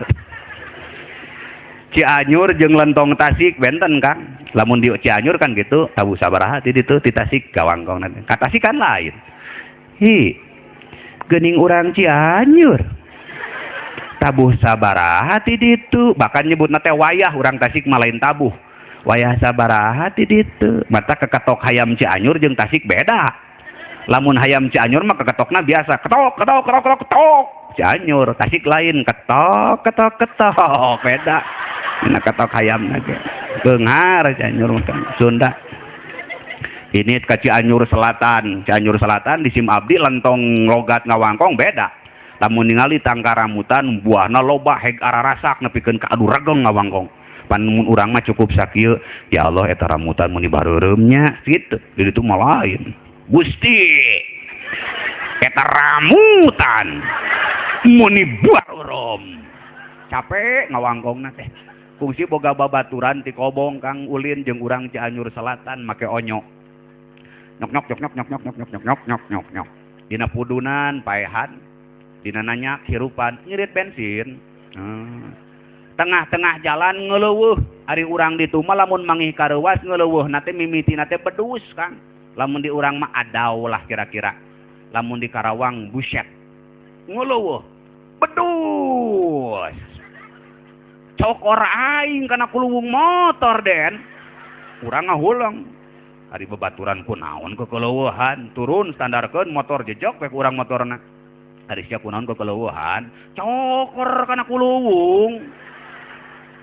Cianjur jeung lentong Tasik benten Kang. Lamun di Cianjur kan gitu, tabu sabaraha ti ditu ti Tasik gawangkong nanti. Ka Tasik kan lain. Hi. Geuning urang Cianjur. Tabuh sabaraha ti ditu, bahkan nyebutna teh wayah urang Tasik mah lain tabuh. Wayah sabaraha ti ditu. Mata keketok hayam Cianjur jeung Tasik beda. Lamun hayam Cianjur mah keketokna biasa, ketok ketok ketok ketok ketok. Cianjur, Tasik lain ketok ketok ketok, beda. Nah ketok hayam lagi. Beunghar Cianjur mah Sunda. Ini ke Cianjur Selatan. Cianjur Selatan di sim abdi lentong logat ngawangkong beda. Lamun ningali tangka rambutan buahna loba heg ararasak nepikeun ka adu regeng ngawangkong. Pan mun urang mah cukup sakieu, ya Allah eta rambutan mun dibareureumnya kitu. Di ditu mah lain. Gusti. Eta rambutan mun dibareureum. Capek ngawangkongna teh. Kungsi boga babaturan ti Kobong Kang ulin jeung urang Cianjur Selatan make onyo. Nyok nyok nyok nyok nyok nyok nyok nyok nyok nyok nyok nyok. Dina pudunan paehan. Dina nanya hirupan ngirit bensin. Tengah-tengah jalan ngeleuweuh ari urang ditu mah lamun mangih kareuwas ngeleuweuh na teh mimitina teh pedus Kang. Lamun di urang mah adaw lah kira-kira. Lamun di Karawang buset. Ngeleuweuh pedus. Cokor aing kana kuluwung motor den. Urang ngahulang. Ari babaturan pun naon kekeleuweuhan, turun standarkeun motor jejok we urang motorna. Ari sia kunaon kekeleuweuhan, cokor kana kuluwung.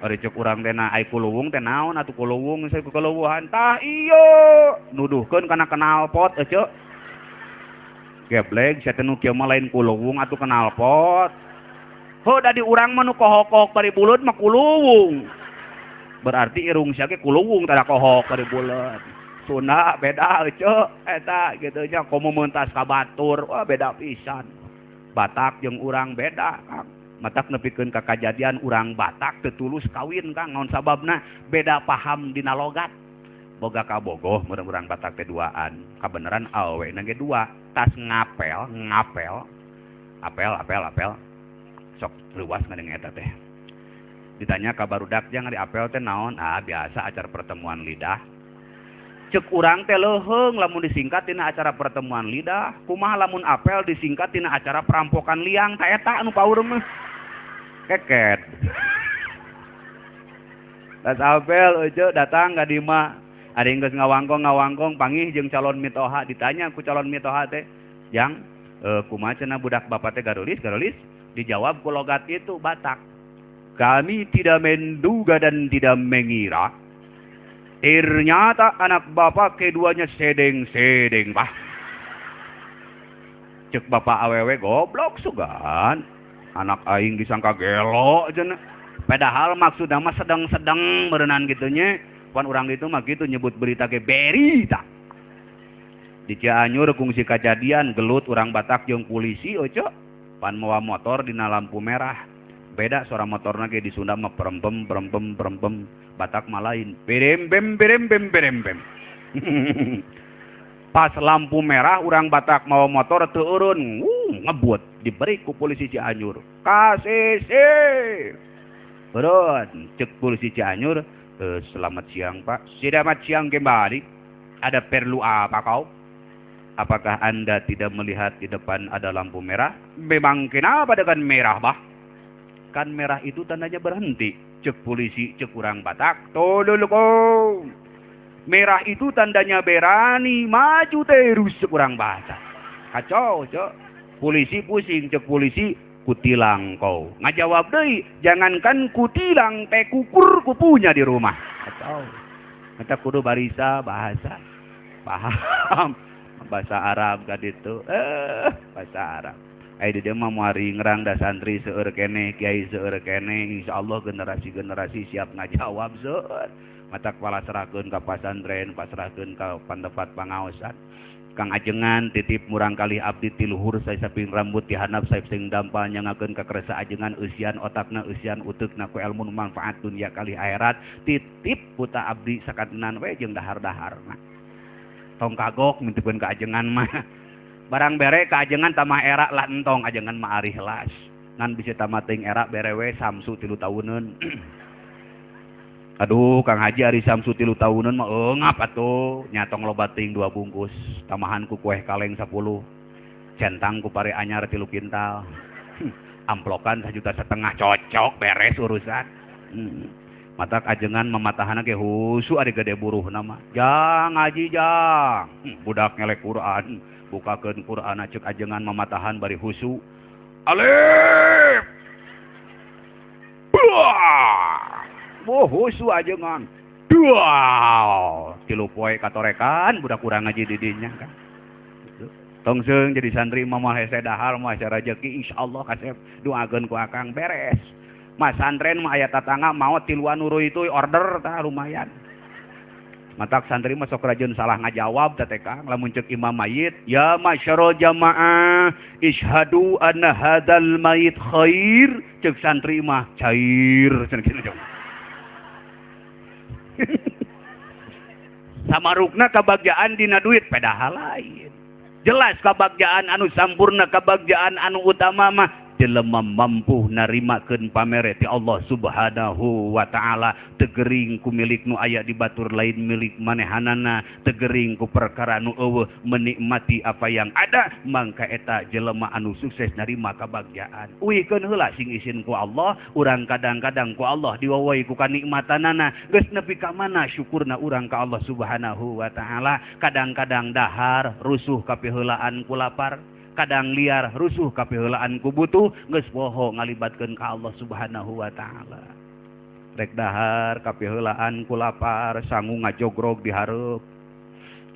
Ari cek urang teh na ai kuluwung teh naon atuh kuluwung saya kekeleuweuhan. Tah ieu nuduhkeun kana knalpot euceuk. Geblek sia teh nu kieu mah lain kuluwung atuh knalpot. Heuh da di urang mah nu kohok-kohok bari buleut mah kuluwung. Berarti irung sia ge kuluwung tada kohok bari buleut. Sunda beda euceuk eta kitu nya komo meuntas ka batur, wah beda pisan. Batak jeung urang beda Kang. Matak nepikeun ka kajadian urang Batak teu tulus kawin Kang, naon sababna beda paham dina logat. Boga kabogoh meureun urang Batak teh duaan. Kabeneran awewena ge dua, tas ngapel, apel. Sok leuwas ngadeng eta teh. Ditanya ka barudak jang ari apel teh naon? Ah biasa acara pertemuan lidah. Cek urang teh leuheung lamun disingkat tina acara pertemuan lidah, kumaha lamun apel disingkat tina acara perampokan liang, ta eta anu paureum mah. Keket. Tas apel euceuk datang ka dima, ari geus ngawangkong panggih jeung calon mitoha, ditanya ku calon mitoha teh, "Jang, kumaha cenah budak bapak teh garulis?" Dijawab ku logat itu Batak. "Kami tidak menduga dan tidak mengira. Ternyata anak bapak keduanya sedeng-sedeng, Pak." Cek bapak awewe goblok sugan. Anak aing disangka gelo cenah. Padahal maksudna mah sedang-sedang meureunana kitu nya. Pan urang itu mah kitu nyebut berita ge berita. Di Cianjur kungsi kajadian gelut urang Batak jeung polisi euceuk. Pan mawa motor dina lampu merah. Beda suara motorna ge di Sunda mah perempem. Batak mah lain. Berem. Pas lampu merah urang Batak mawa motor teu eureun, ngebut diberi ku polisi Cianjur. "KCC." Beron, cek polisi Cianjur, "Selamat siang, Pak." "Selamat siang kembali. Ada perlu apa kau? Apakah Anda tidak melihat di depan ada lampu merah?" "Memang kenapa dengan merah, Pak?" "Kan merah itu tandanya berhenti." Cek polisi, cek urang Batak, "Tolol kau. Merah itu tandanya berani, maju terus," cek urang Batak. Kacau, cek. Polisi pusing, cek polisi, "Kutilang kau." Ngajawab deui, "Jangankan kutilang, teh kukur kupunya di rumah." Kacau. Kita kudu barisa bahasa. Paham. Bahasa Arab ka ditu. Bahasa Arab. Ai di dieu mah moari ngerang da santri seueur keneh, kiai seueur keneh, insyaallah generasi-generasi siap ngajawab seueur. Matak pala serahkeun ka pasantren, pasrahkeun ka pandapat pangaosan. Kang ajengan titip murang kali abdi ti luhur saya saping rambut ti handap saya sing dampal nyangakeun ka keresa ajengan eusian otakna eusian uteukna ku ilmu manfaat dunia kali akhirat titip puta abdi sakatenan we jeung dahar-daharna tong kagok mintipkeun ka ajengan mah barang bere ka ajengan tamah era lah entong ajengan mah ari helas ngan bisa tamah teuing era bere we samsu 3 tauneun aduh Kang Haji ari samsu 3 tahunan mah eungap atuh nyatong loba teuing 2 bungkus tamahan ku kueh kaleng 10 centang ku pare anyar 3 kintal amplokan 1,5 juta cocok beres urusan matak ajengan mematahana ge husu ari gede buruhna mah jang Haji jang budak ngelek Quran bukakeun Quran ceuk ajengan mematahan bari husu alif husu ajengan dual 3 poe katorekan budak kurang ngaji di dinya kan tongseung jadi santri mah hese dahar mah cara rezeki insyaallah kasep doakeun ku akang beres mas santren mah aya tatangga maot tiluan nuru itu order tah lumayan matak santri mah sok rajeun salah ngajawab teh Kang lamun ceuk imam mayit ya masyarul jamaah ishadu anna hadzal mayit khair ceuk santri mah cair cenah kitu samarukna kabagjaan dina duit padahal lain jelas kabagjaan anu sampurna kabagjaan anu utama mah jelema mampu narimakeun pamere ti Allah Subhanahu wa taala tegering ku milik nu aya di batur lain milik manehanana tegering ku perkara nu eueuh menikmati apa yang ada mangka eta jelema anu sukses narima kabagjaan uihkeun heula sing isin ku Allah urang kadang-kadang ku Allah diwawai ku kanikmatanana geus nepi ka mana syukurna urang ka Allah Subhanahu wa taala kadang-kadang dahar rusuh kapiheulaan ku lapar kadang liar rusuh kapiheulaan ku butuh geus poho ngalibatkeun ka Allah Subhanahu wa taala rek dahar kapiheulaan ku lapar sangu ngajogrog di hareup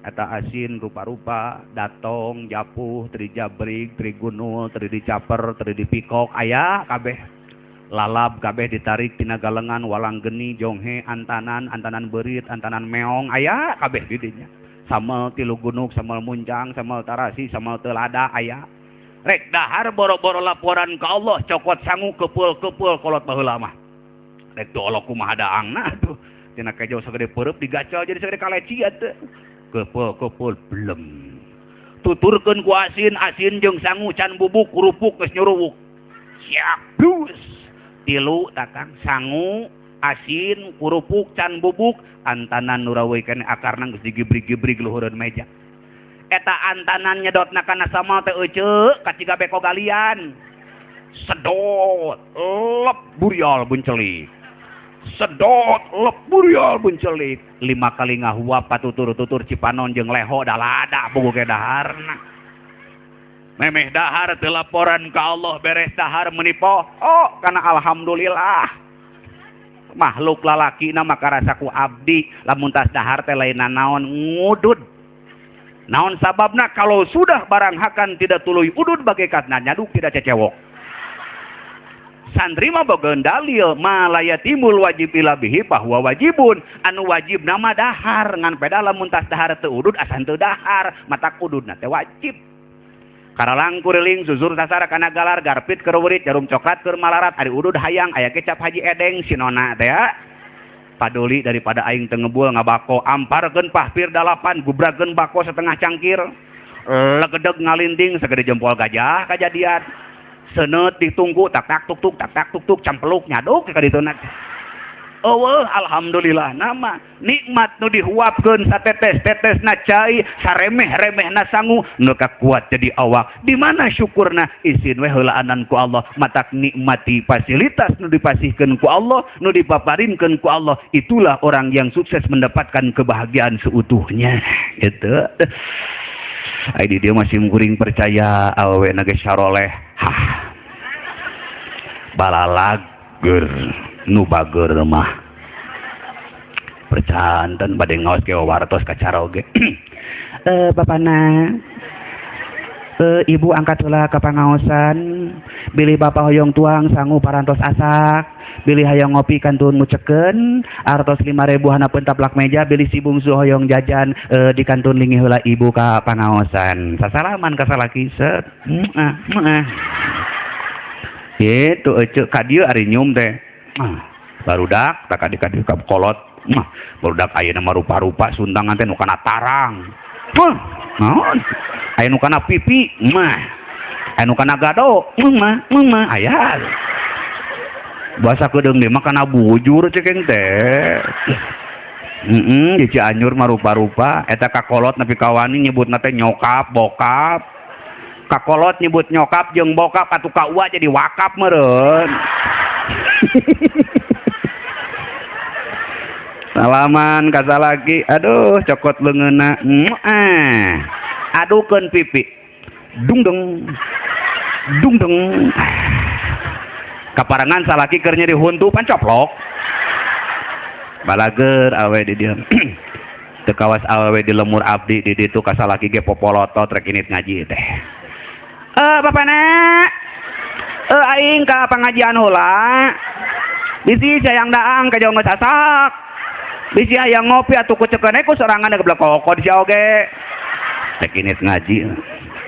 eta asin rupa-rupa datong japuh teu dijabrig teu digunul teu dicaper teu dipikok aya kabeh lalab kabeh ditarik tina galengan walang geni jonghe antanan beurit antanan meong aya kabeh di dinya samel tilu gunung samel munjang samel tarasi samel telada aya rek dahar boro-boro laporan ka Allah cokot sangu kepul-kepul kolot baheula mah rek teu olok kumaha daangna tuh tina kejauh sagede peureub digacel jadi sagede kaleci teh kepul-kepul belum tuturkeun ku asin jeung sangu can bubuk kerupuk geus nyuruwuk siap dus tilu takang sangu asin kurupuk can bubuk antanan nuraweukeun akarna geus digibrig-gibrig luhureun meja eta antanan nyedotna kana samal teh euceuk kaciga beko galian sedot lep burial buncelik sedot lep burial buncelik 5 kali ngahuap patutur-tutur cipanon jeung leho dalada puguh ke daharna memeh dahar teu laporan ka Allah beres dahar menipo oh kana alhamdulillah makhluk lalaki na makarasa ku abdi lamun tas dahar teh lain naon ngudud naon sababna kalau sudah barang hakan tidak tuluy udud bagaikan nyaduk tidak cecewok santri mah bogeun dalil malayatimul wajib ilabihi bahwa wajibun anu wajib nama dahar ngan peda lamun tas dahar teu udud asan teu dahar matak ududna teh wajib karalang kuriling susur sasar kana galar garpit keur weurit jarum coklat keur malarat ari udud hayang aya kecap haji edeng sinona teh ya paduli daripada aing teu ngebul ngabako amparkeun pahpir 8 gubrageun bako setengah cangkir legedeg ngalinding sagede jempol gajah kajadian seuneut ditunggu tak tak tuk tuk tak tak tuk tuk campeluk nyaduk ka dituna eueuh alhamdulillah nama nikmat nu dihuapkeun satetes-tetesna cai saremeh-remehna sangu nu kakuat jadi awak di mana syukurna isin we heulaanan ku Allah matak nikmati fasilitas nu dipasihkeun ku Allah nu dipaparinkeun ku Allah itulah orang yang sukses mendapatkan kebahagiaan seutuhnya gitu ai dia masih kuring percaya awewe na geus saroleh balalager nu bager mah percanten bade ngaos ke wartos kacara oge bapana Ibu angkat heula ka pangaosan, bilih bapak hoyong tuang sangu parantos asak, bilih hayang ngopi kantun ngucekeun, artos 5.000 hanapeun taplak meja, bilih si bungsu hoyong jajan di kantun lingi heula ibu ka pangaosan. Sasalaman ka salaki set. Gitu eceuk ka dieu ari nyum teh. Barudak tak kadi-kadi ka kolot. Barudak ayeuna mah rupa-rupa sundangan teh nu kana tarang. Naon? Aya nu kana pipi, aya nu kana gado, aya. Bahasa kedeung dia mah kana bujur cekeng teh. Di Cianjur mah rupa-rupa eta kakolot nepi ka wani nyebutna teh nyokap, bokap. Kakolot nyebut nyokap jeung bokap atuh ka ua jadi wakap meureun. Salaman kasalaki, aduh cokot leungeunna. Adukeun pipi. Dungdeng. Kaparangan salaki keur nyeri huntu pancoplok. Balager awe di dieu. Teu kawas awe di lemur abdi di ditu ka salaki ge popolotot rek init ngaji teh. Bapana. Aing ka pangajian heula. Bisi sayang daang ka jong sasak. Bisi hayang ngopi atuh kucekeun ku sorangan geblek kokod sia oge. Rek init ngaji.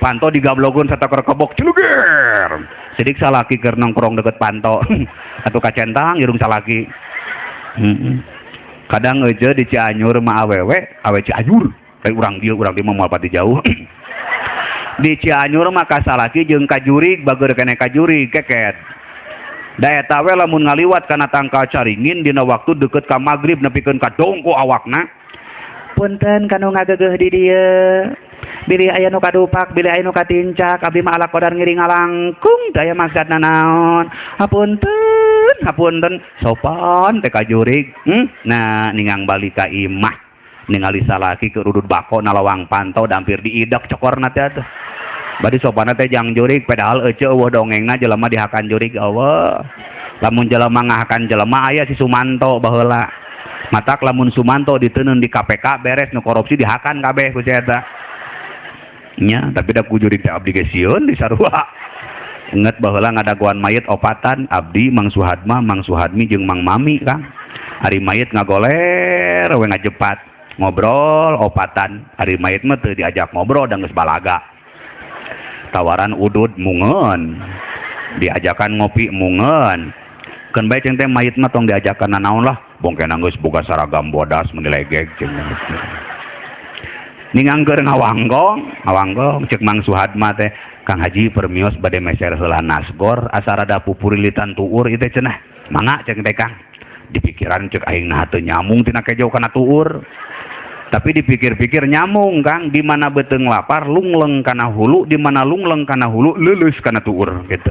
Panto digablogun satakor kebok ciluger. Sidik salaki keur nongkrong deket panto. Atuh kacentang irung salaki. Kadang aja di Cianjur mah awe Cianjur. Kayak urang dia mah moal pati jauh. Di Cianjur mah ka salaki jeung kajurig bageur keneh kajurig keket. Da eta we lamun ngaliwat kana tangkal caringin dina waktu deket ka magrib nepikeun ka dongko awakna. Punten kanu ngageugeuh di dieu. Bilih aya nu kadupak, bilih aya nu katincak, abdi mah ala kodar ngiring ngalangkung, teu aya maksudna naon. Hapunten, sopan teh kajurig. Nah, ningang balik ka imah, ningali salaki keur udud bako nalawang pantau dampir diidak cokorna teh atuh. Badi sopanna teh jang jurig, padahal ece eueuh dongengna jelema dihakan jurig eueuh. Lamun jelema ngahakan jelema aya si Sumanto baheula. Matak lamun Sumanto diteuneun di KPK beres nu korupsi dihakan kabeh ku eta. Nya, tapi da ku jurig teh abdi ge sieun di sarua. Inget baheula ngadagoan mayit opatan abdi Mang Suhadma, Mang Suhadmi jeung Mang Mami Kang. Ari mayit ngagoler we ngajepat, ngobrol opatan. Ari mayit mah teu diajak ngobrol da geus balaga. Tawaran udud mungeun. Diajakan ngopi mungeun. Keun bae ceng teh mayit mah tong diajakan nanaon lah, bongkena geus boga saragam bodas mun dilegeg ceng. Ningang keur ngawanggong cek Mang Suhadma teh, Kang Haji permios bade meser heula nasgor asa rada pupurilitan tuur ieu teh cenah. Mangga cek teh Kang. Dipikiran cek aing nah teu nyamung tina kejo kana tuur. Tapi dipikir-pikir nyamung Kang, di mana beuteung lapar lungleng kana hulu, di mana lungleng kana hulu leuleus kana tuur gitu.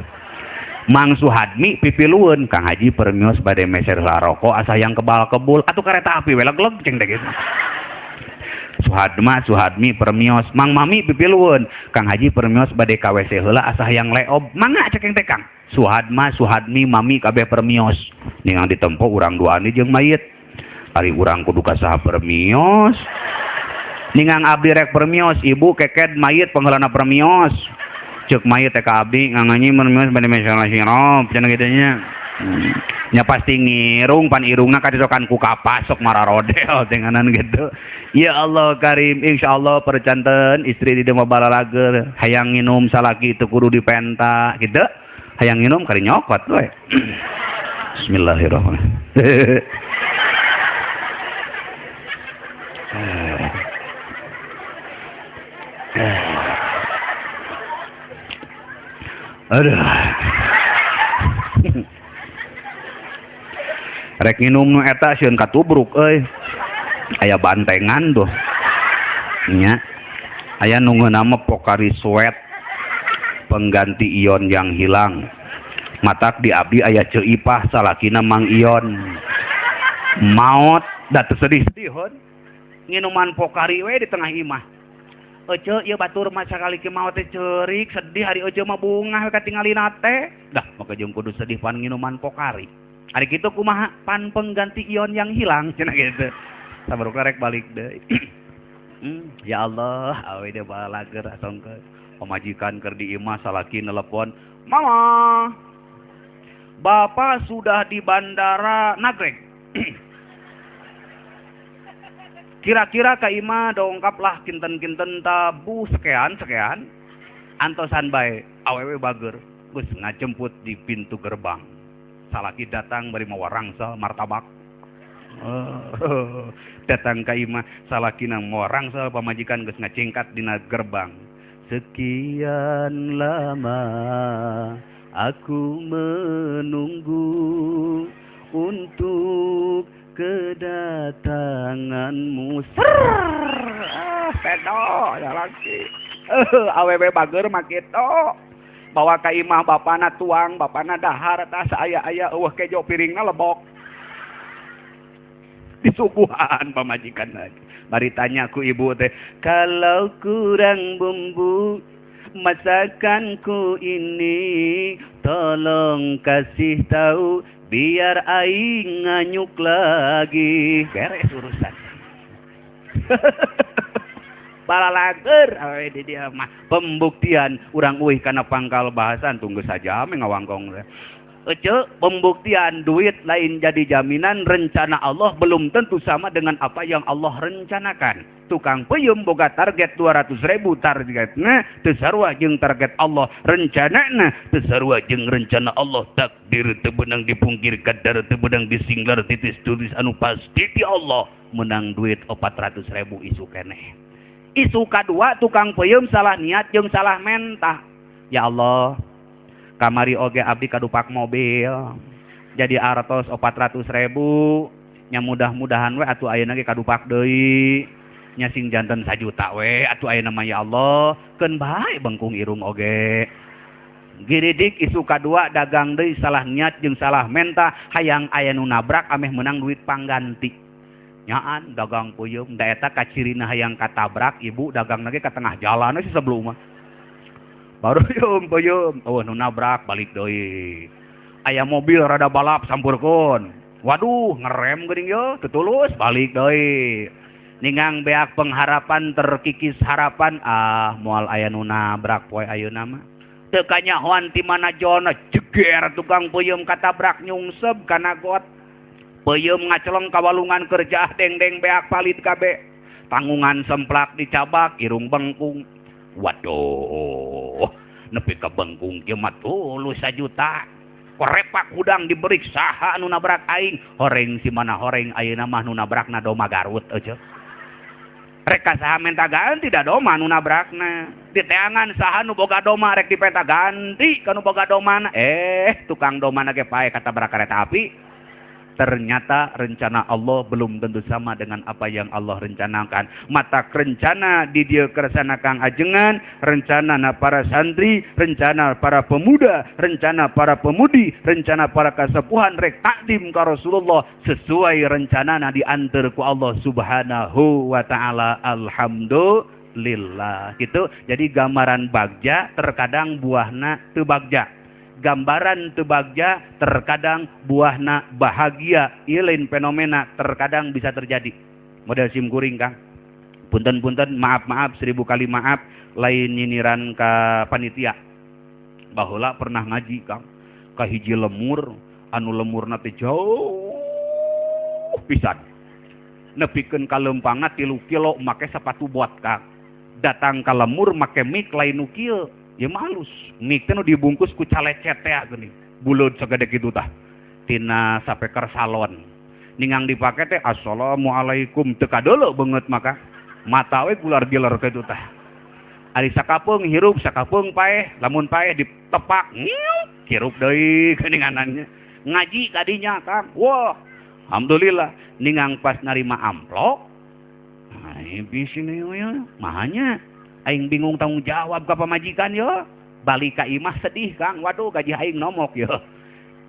Mang Suhadmi pipilueun, Kang Haji permios bade meser heula rokok asa yang kebal kebul atuh kareta api we leg-leg ceng teh gitu. Suhadmi permios, Mang Mami pipilueun, Kang Haji permios bade ka WC heula asa hayang leob. Mangga cekeng teh Kang. Suhadmi, Mami kabeh permios. Ningang ditempo urang duaan jeung mayit. Ari urang kudu ka saha permios. Ningang abdi rek permios, ibu keket mayit pangheulana permios. Ceuk mayit teh ka abdi nganganyi permios bade masalah sirop cenah kitu nya. Nya pasti ngirung pan irungna kadisokan ku kapas sok mararodel tenganan gitu. Ya Allah Karim, insyaallah percanten istri di dieu balalager hayang nginum salaki teu kudu dipenta gitu. Hayang nginum kari nyokot we. Bismillahirrahmanirrahim. Aduh. Rek nginum nu eta sieun katubruk euy. Aya bantengan tuh. Nya. Aya nu ngeunana Pocari Sweat pengganti ion yang hilang. Matak di abdi aya Ceipah salakina Mang Ion. Maot da teu sedih-sedihun. Nginuman Pocari we di tengah imah. Ece ieu batur mah sakali ke maot teh ceurik sedih hari ece mah bungah we katingalina teh. Dah maka jeung kudu sedih pan nginuman Pocari. Ari kitu kumaha pan pengganti ion yang hilang cenah gitu. Sabar rek balik deui. Ya Allah, awe dia balager asong ke pemajikan keur di imah salaki nelpon, "Mama, Bapak sudah di Bandara Nagreg." Kira-kira ka imah dongkaplah kinten-kinten tabu sekean antosan bae awewe bager geus ngajemput di pintu gerbang. Salaki datang bari mawa rangsel martabak. Datang ka imah salaki nang mawa rangsel pamajikan geus ngacingkat dina gerbang. Sekian lama aku menunggu untuk kedatanganmu. Pedo ya laki. Awewe bager makitu. Bawa ka imah bapana tuang, bapana dahar tah saaya-aya eueuh kejo piringna lebok. Disuguhan pamajikan lagi. Bari tanya ku ibu teh, "Kalau kurang bumbu masakanku ini, tolong kasih tahu biar aing nganyuk lagi." Beres urusan. Balalager awe di dia mah pembuktian urang euy kana pangkal bahasan tunggu saja ame ngawangkong teh. Ece pembuktian duit lain jadi jaminan rencana Allah belum tentu sama dengan apa yang Allah rencanakan. Tukang peuyeum boga target 200.000 targetna teu sarua jeung target Allah rencanana teu sarua jeung rencana Allah. Takdir teu beunang dipungkir, kadar teu beunang disinglar, titis tulis anu pasti ti Allah menang duit 400.000 isu keneh. Isu kadua tukang peuyeum salah niat jeung salah mentah. Ya Allah, kamari oge abdi kadupak mobil jadi artos 400.000 nya mudah-mudahan we atuh ayeuna ge kadupak deui nya sing janten 1 juta we atuh ayeuna mah ya Allah keun bae bengkung irung oge. Giridik isu kadua dagang deui salah niat jeung salah mentah hayang aya nu nabrak ameh menang duit pangganti. Nyaan dagang peuyeum da eta kacirina hayang katabrak ibu dagang lagi ka tengah jalan sih sebelum mah. Baru peuyeum eueuh nu nabrak balik deui. Aya mobil rada balap sampurkeun. Waduh ngerem geuning ye tutulus balik deui. Ningang beak pengharapan terkikis harapan moal aya nu nabrak poe ayeuna mah. Teu kanyahoan ti mana jona jeger tukang peuyeum katabrak nyungseb kana got. Peuyeum ngaceleng kawalungan kerja deng-deng beak palit kabeh. Tanggungan semplak dicabak irung bengkung. Waduh, nepi ka bengkung ge mah tulus 1 juta. Korepak hudang diberi saha anu nabrak aing. Horeng si mana horeng ayeuna mah nu nabrakna doma Garut aja. Rek ka saha menta ganti da doma nu nabrakna. Diteangan saha nu boga doma rek dipenta ganti ka nu boga domana. Tukang domana ge pae katabrak kareta api. Ternyata rencana Allah belum tentu sama dengan apa yang Allah rencanakan. Mata rencana di dia kersana kang ajengan, rencana na para santri, rencana para pemuda, rencana para pemudi, rencana para kasepuhan rek takdim ka Rasulullah sesuai rencana na diantar ku Allah Subhanahu wa taala. Alhamdulillah. Gitu. Jadi gambaran bagja terkadang buahna teu bagja. Gambaran teu bagja terkadang buahna bahagia. Ieu lain fenomena terkadang bisa terjadi. Model simkuring Kang. Punten-punten maaf 1000 kali maaf lain nyiniran ka panitia. Baheula pernah ngaji Kang ka hiji lemur anu lemurna teh jauh pisan. Nepikeun ka leumpangna 3 kilo make sepatu bot Kang. Datang ka lemur make mik lain nu kieu. Ya malus, mik teh nu dibungkus ku calecet teh geuning. Buleud sagede kitu tah. Tina sapeker salon. Ningang dipake teh assalamualaikum teu kadeuleu beungeut maka. Mata we gular-gilar kitu tah. Ari sakapeung hirup sakapeung paeh, lamun paeh ditepak, hirup deui geuninganannya. Ngaji kadinya Kang. Wah, alhamdulillah ningang pas narima amplop. Ai bisini we mahanya. Aing bingung tanggung jawab ke pamajikan yo. Balik ka imah sedih Kang. Waduh gaji aing nomok yo.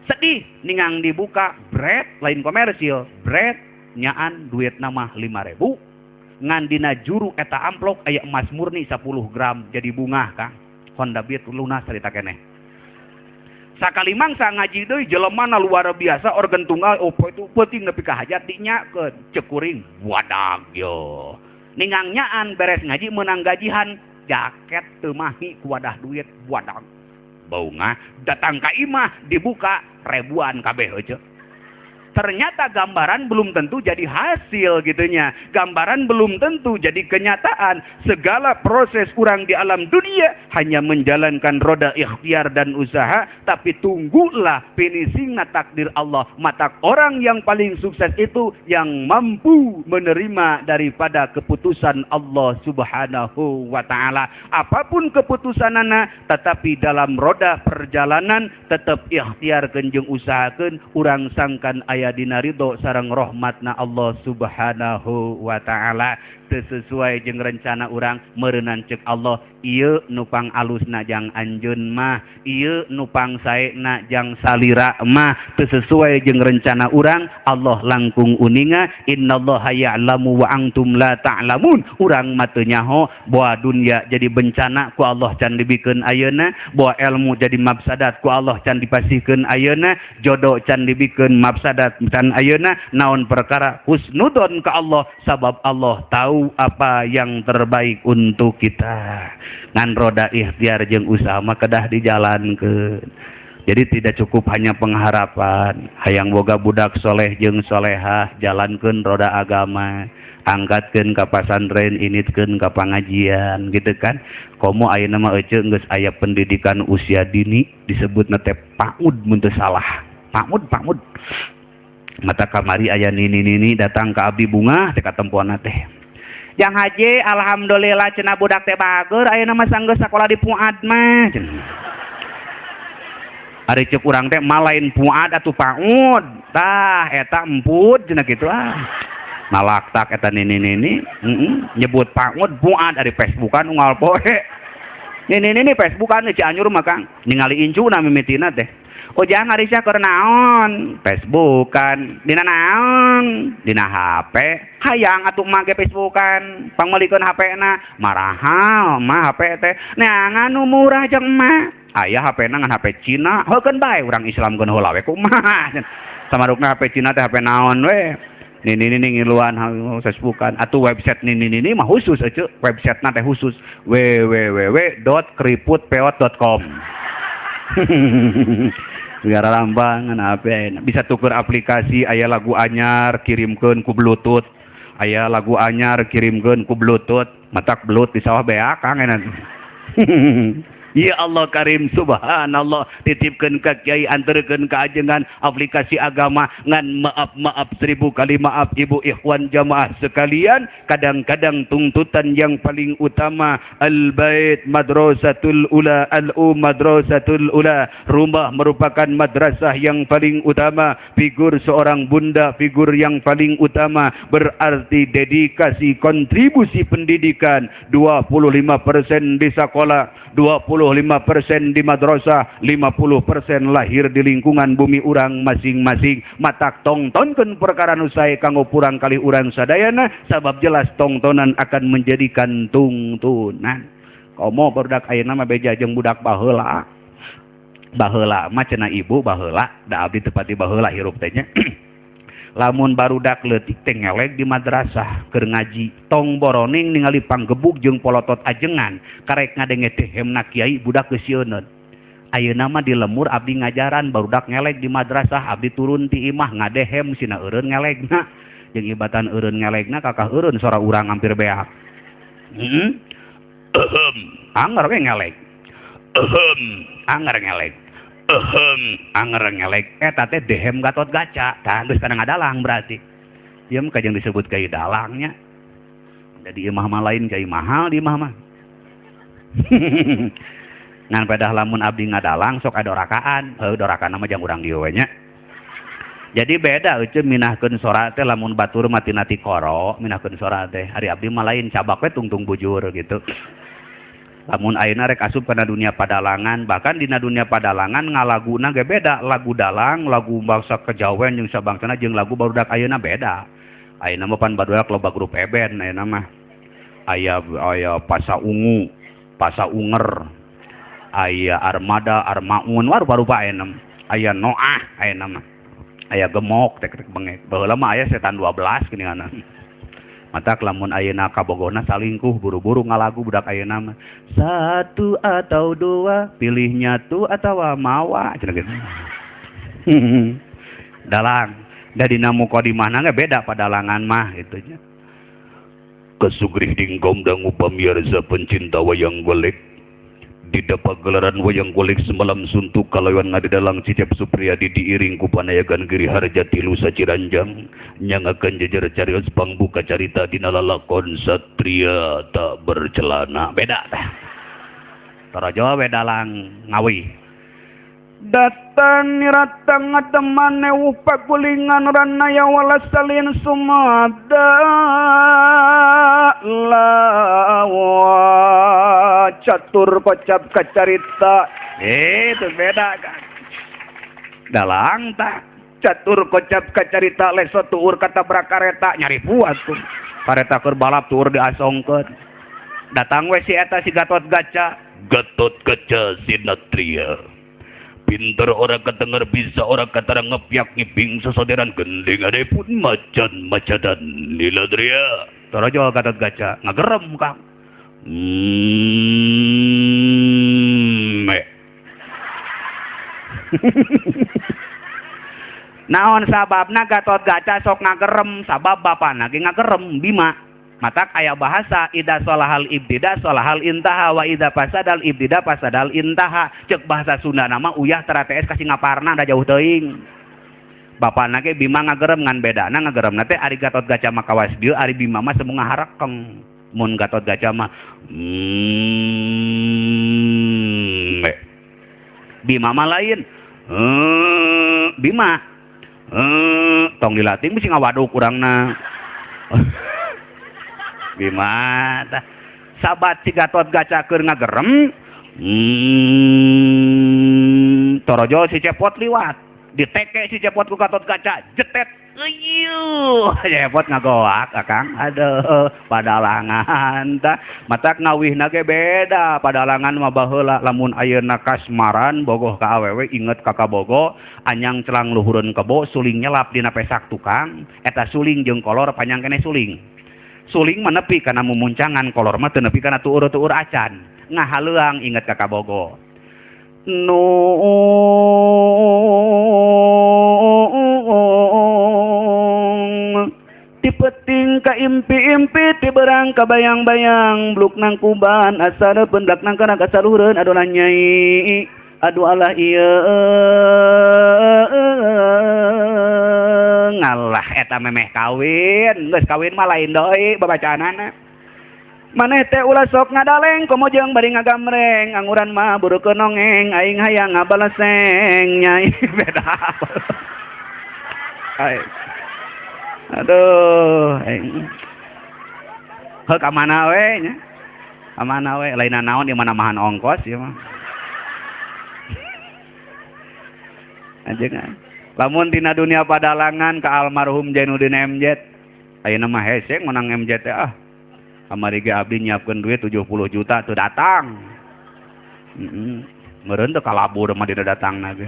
Sedih ningang dibuka bread lain komersil. Bread nyaan duit nama 5.000. Ngan dina juru eta amplop aya emas murni 10 gram jadi bunga Kang. Honda Beat lunas cerita keneh. Sakali mangsa ngaji deui jelemana luar biasa organ tunggal opo itu penting nepi ka hajat dinyakeun. Cekuring wadag yo. ningangnyaaan beres ngaji menang gajihan jaket teu mahi ku wadah duit wadah baunga datang ka imah dibuka ribuan kabeh aja. Ternyata gambaran belum tentu jadi hasil gitunya. Gambaran belum tentu jadi kenyataan. Segala proses orang di alam dunia hanya menjalankan roda ikhtiar dan usaha. Tapi tunggulah finishing takdir Allah. Mata orang yang paling sukses itu yang mampu menerima daripada keputusan Allah subhanahu wa ta'ala. Apapun keputusanana, tetapi dalam roda perjalanan tetap ikhtiar jeung usahakeun urang sangkan aya dina ridho sareng rahmatna Allah subhanahu wa ta'ala. Sesuai jeung rencana urang meureunnan ceuk Allah ieu nupang alusna jang anjeun mah ieu nupang saena jang salira mah teu sesuai jeung rencana urang Allah langkung uninga innallaha ya'lamu wa antum la ta'lamun. Urang mah teu nyaho bahwa dunia jadi bencana ku Allah can dibikeun ayeuna, bahwa ilmu jadi mafsadat ku Allah can dipasihkeun ayeuna, jodoh can dibikeun mafsadat can ayeuna, naon perkara husnudon ka Allah sabab Allah tahu apa yang terbaik untuk kita. Ngan roda ikhtiar jeung usaha mah kedah dijalankeun. Jadi tidak cukup hanya pengharapan, hayang boga budak soleh jeung solehah, jalankeun roda agama, angkatkeun ka pasantren, initkeun ka pangajian gitu kan. Komo ayeuna mah euceuk geus aya pendidikan usia dini disebutna teh PAUD mun teu salah. PAUD. Mata kamari aya nini datang ka abdi bunga teh katempuana teh. Jang haji alhamdulillah cenah budak teh bager ayeuna mah sanggeus sakola di Puad mah. Ari ceuk urang teh malain Puad atuh PAUD. Tah eta emput cenah kitu ah. Nalaktak eta nini nyebut PAUD Puad ari Facebookan unggal poe. Nini Facebookan di Cianjur mah Kang. Ningali incuna mimitina teh. Ujang hari sia keur naon? Facebookan. Dina naon? Dina HP. Hayang atuh make Facebookan. Pangmelikeun HP-na marahal mah HP teh. Neangan nu murah jeung mah. Aya HP-na ngan HP Cina. Heukeun bae urang Islamkeun heula we kumaha. Samarukna HP Cina teh HP naon we? Nini ngiluan Facebookan. Atuh website nini mah khusus euceuk. Websitena teh khusus www.keriputpeot.com. Biar lambangan apa bisa tuker aplikasi aya lagu anyar kirimkeun ku Bluetooth, aya lagu anyar kirimkeun ku Bluetooth, matak Bluetooth di sawah beak Kang enan. Ya Allah Karim subhanallah titipkeun ka kiai anterkeun ka ajengan aplikasi agama ngan maaf 1000 kali maaf ibu ikhwan jamaah sekalian. Kadang-kadang tuntutan yang paling utama al-bait madrasatul ula madrasatul ula, rumah merupakan madrasah yang paling utama. Figur seorang bunda figur yang paling utama, berarti dedikasi kontribusi pendidikan 25% di sekolah, 25% di madrasah, 50% lahir di lingkungan bumi urang masing-masing. Matak tongtonkeun perkara nu sae kanggo purang kali urang sadayana, sabab jelas tongtonan akan menjadikan tuntunan. Komo budak ayeuna mah beja jeung budak baheula. Baheula mah cenah ibu baheula, da abdi tepati baheula hirup teh nya. Lamun barudak leutik teh ngelek di madrasah keur ngaji tong boroning ningali panggebuk jeung polotot ajengan karek ngadenge tehemna kiai budak geus sieuneuh. Ayeuna mah di lemur abdi ngajaran barudak ngelek di madrasah abdi turun ti imah ngadehem sina eureun ngelekna jeung ibatan eureun ngelekna kakah eureun sora urang hampir beak. Anger we ngelek. Anger ngelek. Anger ngelek eta teh dehem Gatot Gaca tah geus kana ngadalang berarti ieu mah kajeng disebut kiai dalangnya. Jadi imah mah lain kiai mahal di imah mah. Ngan pedah lamun abdi ngadalang sok aya dorakaan, dorakan mah jang urang dieu we nya. Jadi beda euceun minahkeun sora teh lamun batur mati nati koro minahkeun sora teh. Ari abdi mah lain cabak we tungtung bujur gitu. Lamun ayeuna rek asup kana dunia padalangan, bahkan dina dunia padalangan ngalaguna ge beda, lagu dalang, lagu bangsa kejawen jeung sabangsana jeung lagu barudak ayeuna beda. Ayeuna mah pan barudak loba grup eben ayeuna mah. Aya Pasa Ungu, Pasa Unger, aya Armada, Armaun, rupa-rupa ayeuna. Aya Noah ayeuna mah. Aya Gemok tek bengek. Baheula mah aya Setan 12 geuninganna. Matak lamun ayeuna kabogona salingkuh buru-buru ngalagu budak ayeuna mah. 1 atau 2 pilihnya tuh atau mawa cenah gitu. Dalang dari namu kodimah ge beda padalangan mah gitu nya. Kesugrih dinggom dangu pamirsa pencinta wayang golek. Di dapat gelaran wayang golek semalam suntuk kalawan ngadidalang Cicep Supriyadi diiring ku panayagan Giri Harja tilu Saciranjang nyangakan jajar carios pangbuka carita dina lalakon satria tak bercelana beda teh tarajo beda lang ngawi datang niratang ateman neuh pagulingan ranaya walasalin sumada lawa catur kocap kacarita itu beda kan dalang tak catur kocap kacarita leso tuur kata brakareta nyari puas tuh kareta keur balap tuur diasongkeun datang we si eta si Gatot Kaca sinatria pinter orang ketenger bisa orang katara ngepyak ngiping sesoderan gending ada pun macan-macadan niladria tarajo Gatot Kaca ngagerem kang naon sababna Gatot Kaca sok ngagerem sabab bapana ge ngagerem Bima matak aya bahasa ida solahal ibtida solahal intaha wa ida pasadal ibtida pasadal intaha cek bahasa Sunda nama uyah tara TS kasih ngaparna da jauh teuing bapana ge Bima ngagerem ngan bedana ngageremna teh ari Gatot Kaca makawas dieu ari Bima mah semu ngaharekeng mun Gatot Kaca mah Bima mah lain Bima tong dilatih mesti ngawaduk urangna Bima sabat si Gatot Kaca keur ngagerem torojo si Cepot liwat diteke si Cepot ku Gatot Kaca jetet eueuh Cepot ngagoak akang aduh padalangan tah matak ngawihna ge beda padalangan mah baheula lamun ayeuna kasmaran bogoh ka awewe inget ka kabogo anyang celang luhureun kebo suling nyelap dina pesak tukang eta suling jeung kolor panjang keneh suling menepi karena memuncangan kolor mah teu nepi kana tuur-tuur acan ngahaleuang inget ka kabogo nu tipeting ka impi-impi tiberang ka bayang-bayang bluk nang kuban asana pendak nang kana kasalureun adonan nyai aduh Allah ieu ngalah eta memeh kawin geus kawin mah lain deui babacaanana maneh teh ulah sok ngadaleng komojeng bari ngagamreng anguran mah buru kenongeng aing hayang ngabaleseng nyai beda aduh aing heuh ka mana we nya ka mana we lain naon di mana-mahan ongkos ieu mah anjeun lamun tina dunia padalangan ka almarhum Jainuddin MZ ayeuna mah hesek menang MZ teh kamari ge abdi nyiapkeun duit 70 juta teu datang meureun teu kalabur mah dina datangna ge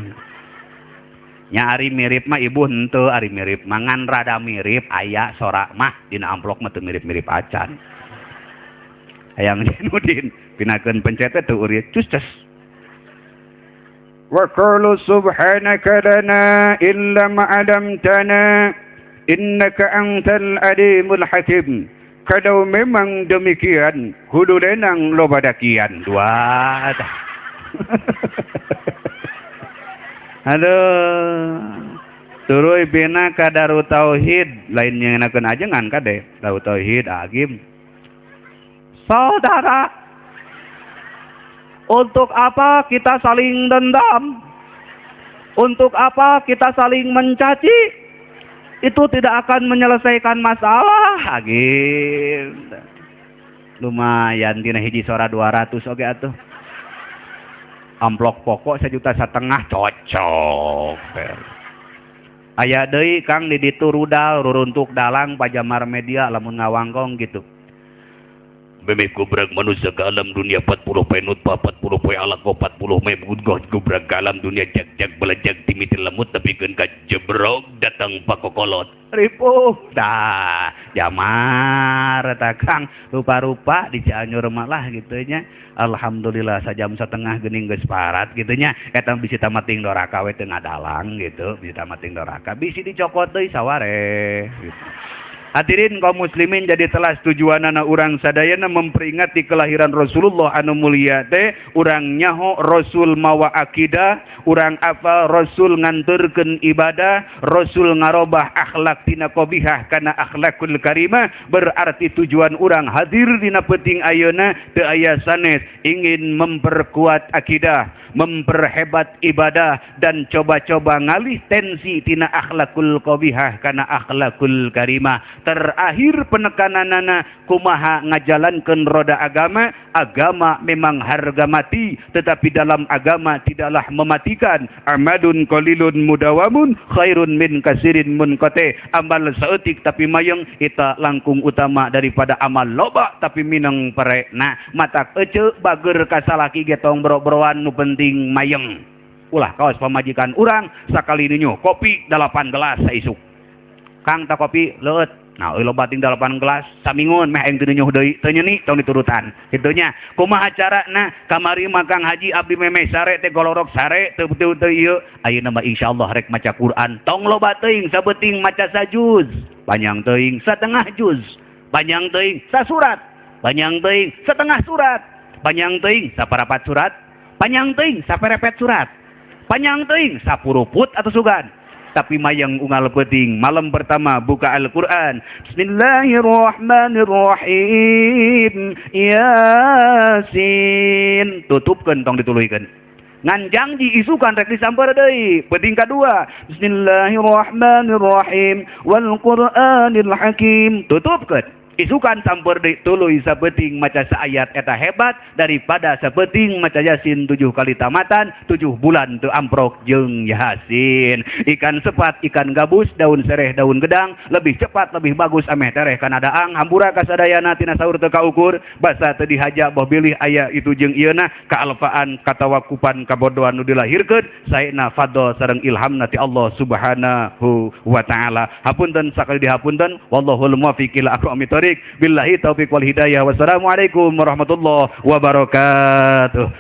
nya ari mirip mah ibu henteu ari mirip mangan rada mirip aya sorak mah dina amplok mah teu mirip-mirip acan hayang Jainuddin pinakeun pencet teu uri cus wa qalu subhanaka lana illa ma adamtana innaka antal alimul hakim kalau memang demikian kudu lenang loba dakian dua aduh turuy bina ka Darut Tauhid lain nyeungeun ajengan kade Darut Tauhid agim saudara untuk apa kita saling dendam? Untuk apa kita saling mencaci? Itu tidak akan menyelesaikan masalah. Gitu. Lumayan dina hiji sora 200 oge atuh. Amplok pokok 1,5 juta cocok. Aya deui Kang di ditu rudal ruruntuk dalang pajamar media lamun ngawangkong gitu. Meme gubrak manusia ke alam dunia 40 poin nutfah 40 poin alaq 40 meme gubrak ke alam dunia jak belajak timiti lemut tapi kan jebrok datang pakokolot ripuh dah jamar takang rupa-rupa di Cianjur malah gitunya alhamdulillah sajam setengah geuning geus parat gitunya eta bisi tamating doraka we teu ngadalang gitu bisi tamating doraka bisi dicokot deui saware gitu. Hadirin kaum muslimin, jadi telah tujuanana urang sadayana memperingati kelahiran Rasulullah anu mulia teh urang nyaho Rasul mawa akidah, urang apa Rasul nganturkeun ibadah, Rasul ngarobah akhlak tina qabihah kana akhlakul karimah, berarti tujuan urang hadir dina peuting ayeuna teu aya sanes ingin memperkuat akidah, memperhebat ibadah dan coba-coba ngalih tensi tina akhlakul qabihah kana akhlakul karimah. Terakhir penekananana kumaha ngajalankeun roda agama. Agama memang harga mati, tetapi dalam agama tidaklah mematikan. Amadun qalilun mudawamun khairun min kasirin munqati. Amal saeutik tapi mayeng eta langkung utama daripada amal loba tapi mineng pare. Nah, matak ece bager kasalaki ge tong bro-broan nu penting mayeng. Ulah kaos pamajikan urang sakali nyuh kopi 8 gelas saisuk. Kang tak kopi leuet. Nah, loba ting 8 gelas samingun meh aing teu nyuh deui teu nyeuni tong diturutan. Kitunya. Kumaha carana kamari mah Kang Haji abdi memeh sare teh golorok sare teu ieu. Ayeuna mah insyaallah rek maca Quran. Tong loba teuing sabeuting maca sajuz. Panjang teuing satengah juz. Panjang teuing sasurat. Panjang teuing setengah surat. Panjang teuing saparapat surat. Panjang teuing saperepet surat. Panjang teuing 10 put atau sugan. Tapi mayang unggal peuting malam pertama buka Al-Quran. Bismillahirrahmanirrahim. Yasin. Tutupkeun tong dituluykeun. Ngan janji isukan rek disamper deui. Peuting kadua. Bismillahirrahmanirrahim. Wal Qur'anil Hakim. Tutupkeun. Isukan samper deui tuluy saeuting maca saayat eta hebat daripada saeuting maca Yasin 7 kali tamatan 7 bulan teu amprok jeung Yasin. Ikan sepat, ikan gabus, daun sereh, daun gedang lebih cepat lebih bagus ameh tereh kana daang hampura kasadayana tina saur teu kaukur basa teu dihaja boh bilih aya itu jeung ieuna kaalfaan katawakupan kabodohan nu dilahirkeun saena fadl sareng ilhamna ti Allah Subhanahu wa taala. Hapunten sakali dihapunten wallahul muwaffiq ila aqwamit billahi taufiq wal hidayah. Wassalamualaikum warahmatullahi wabarakatuh.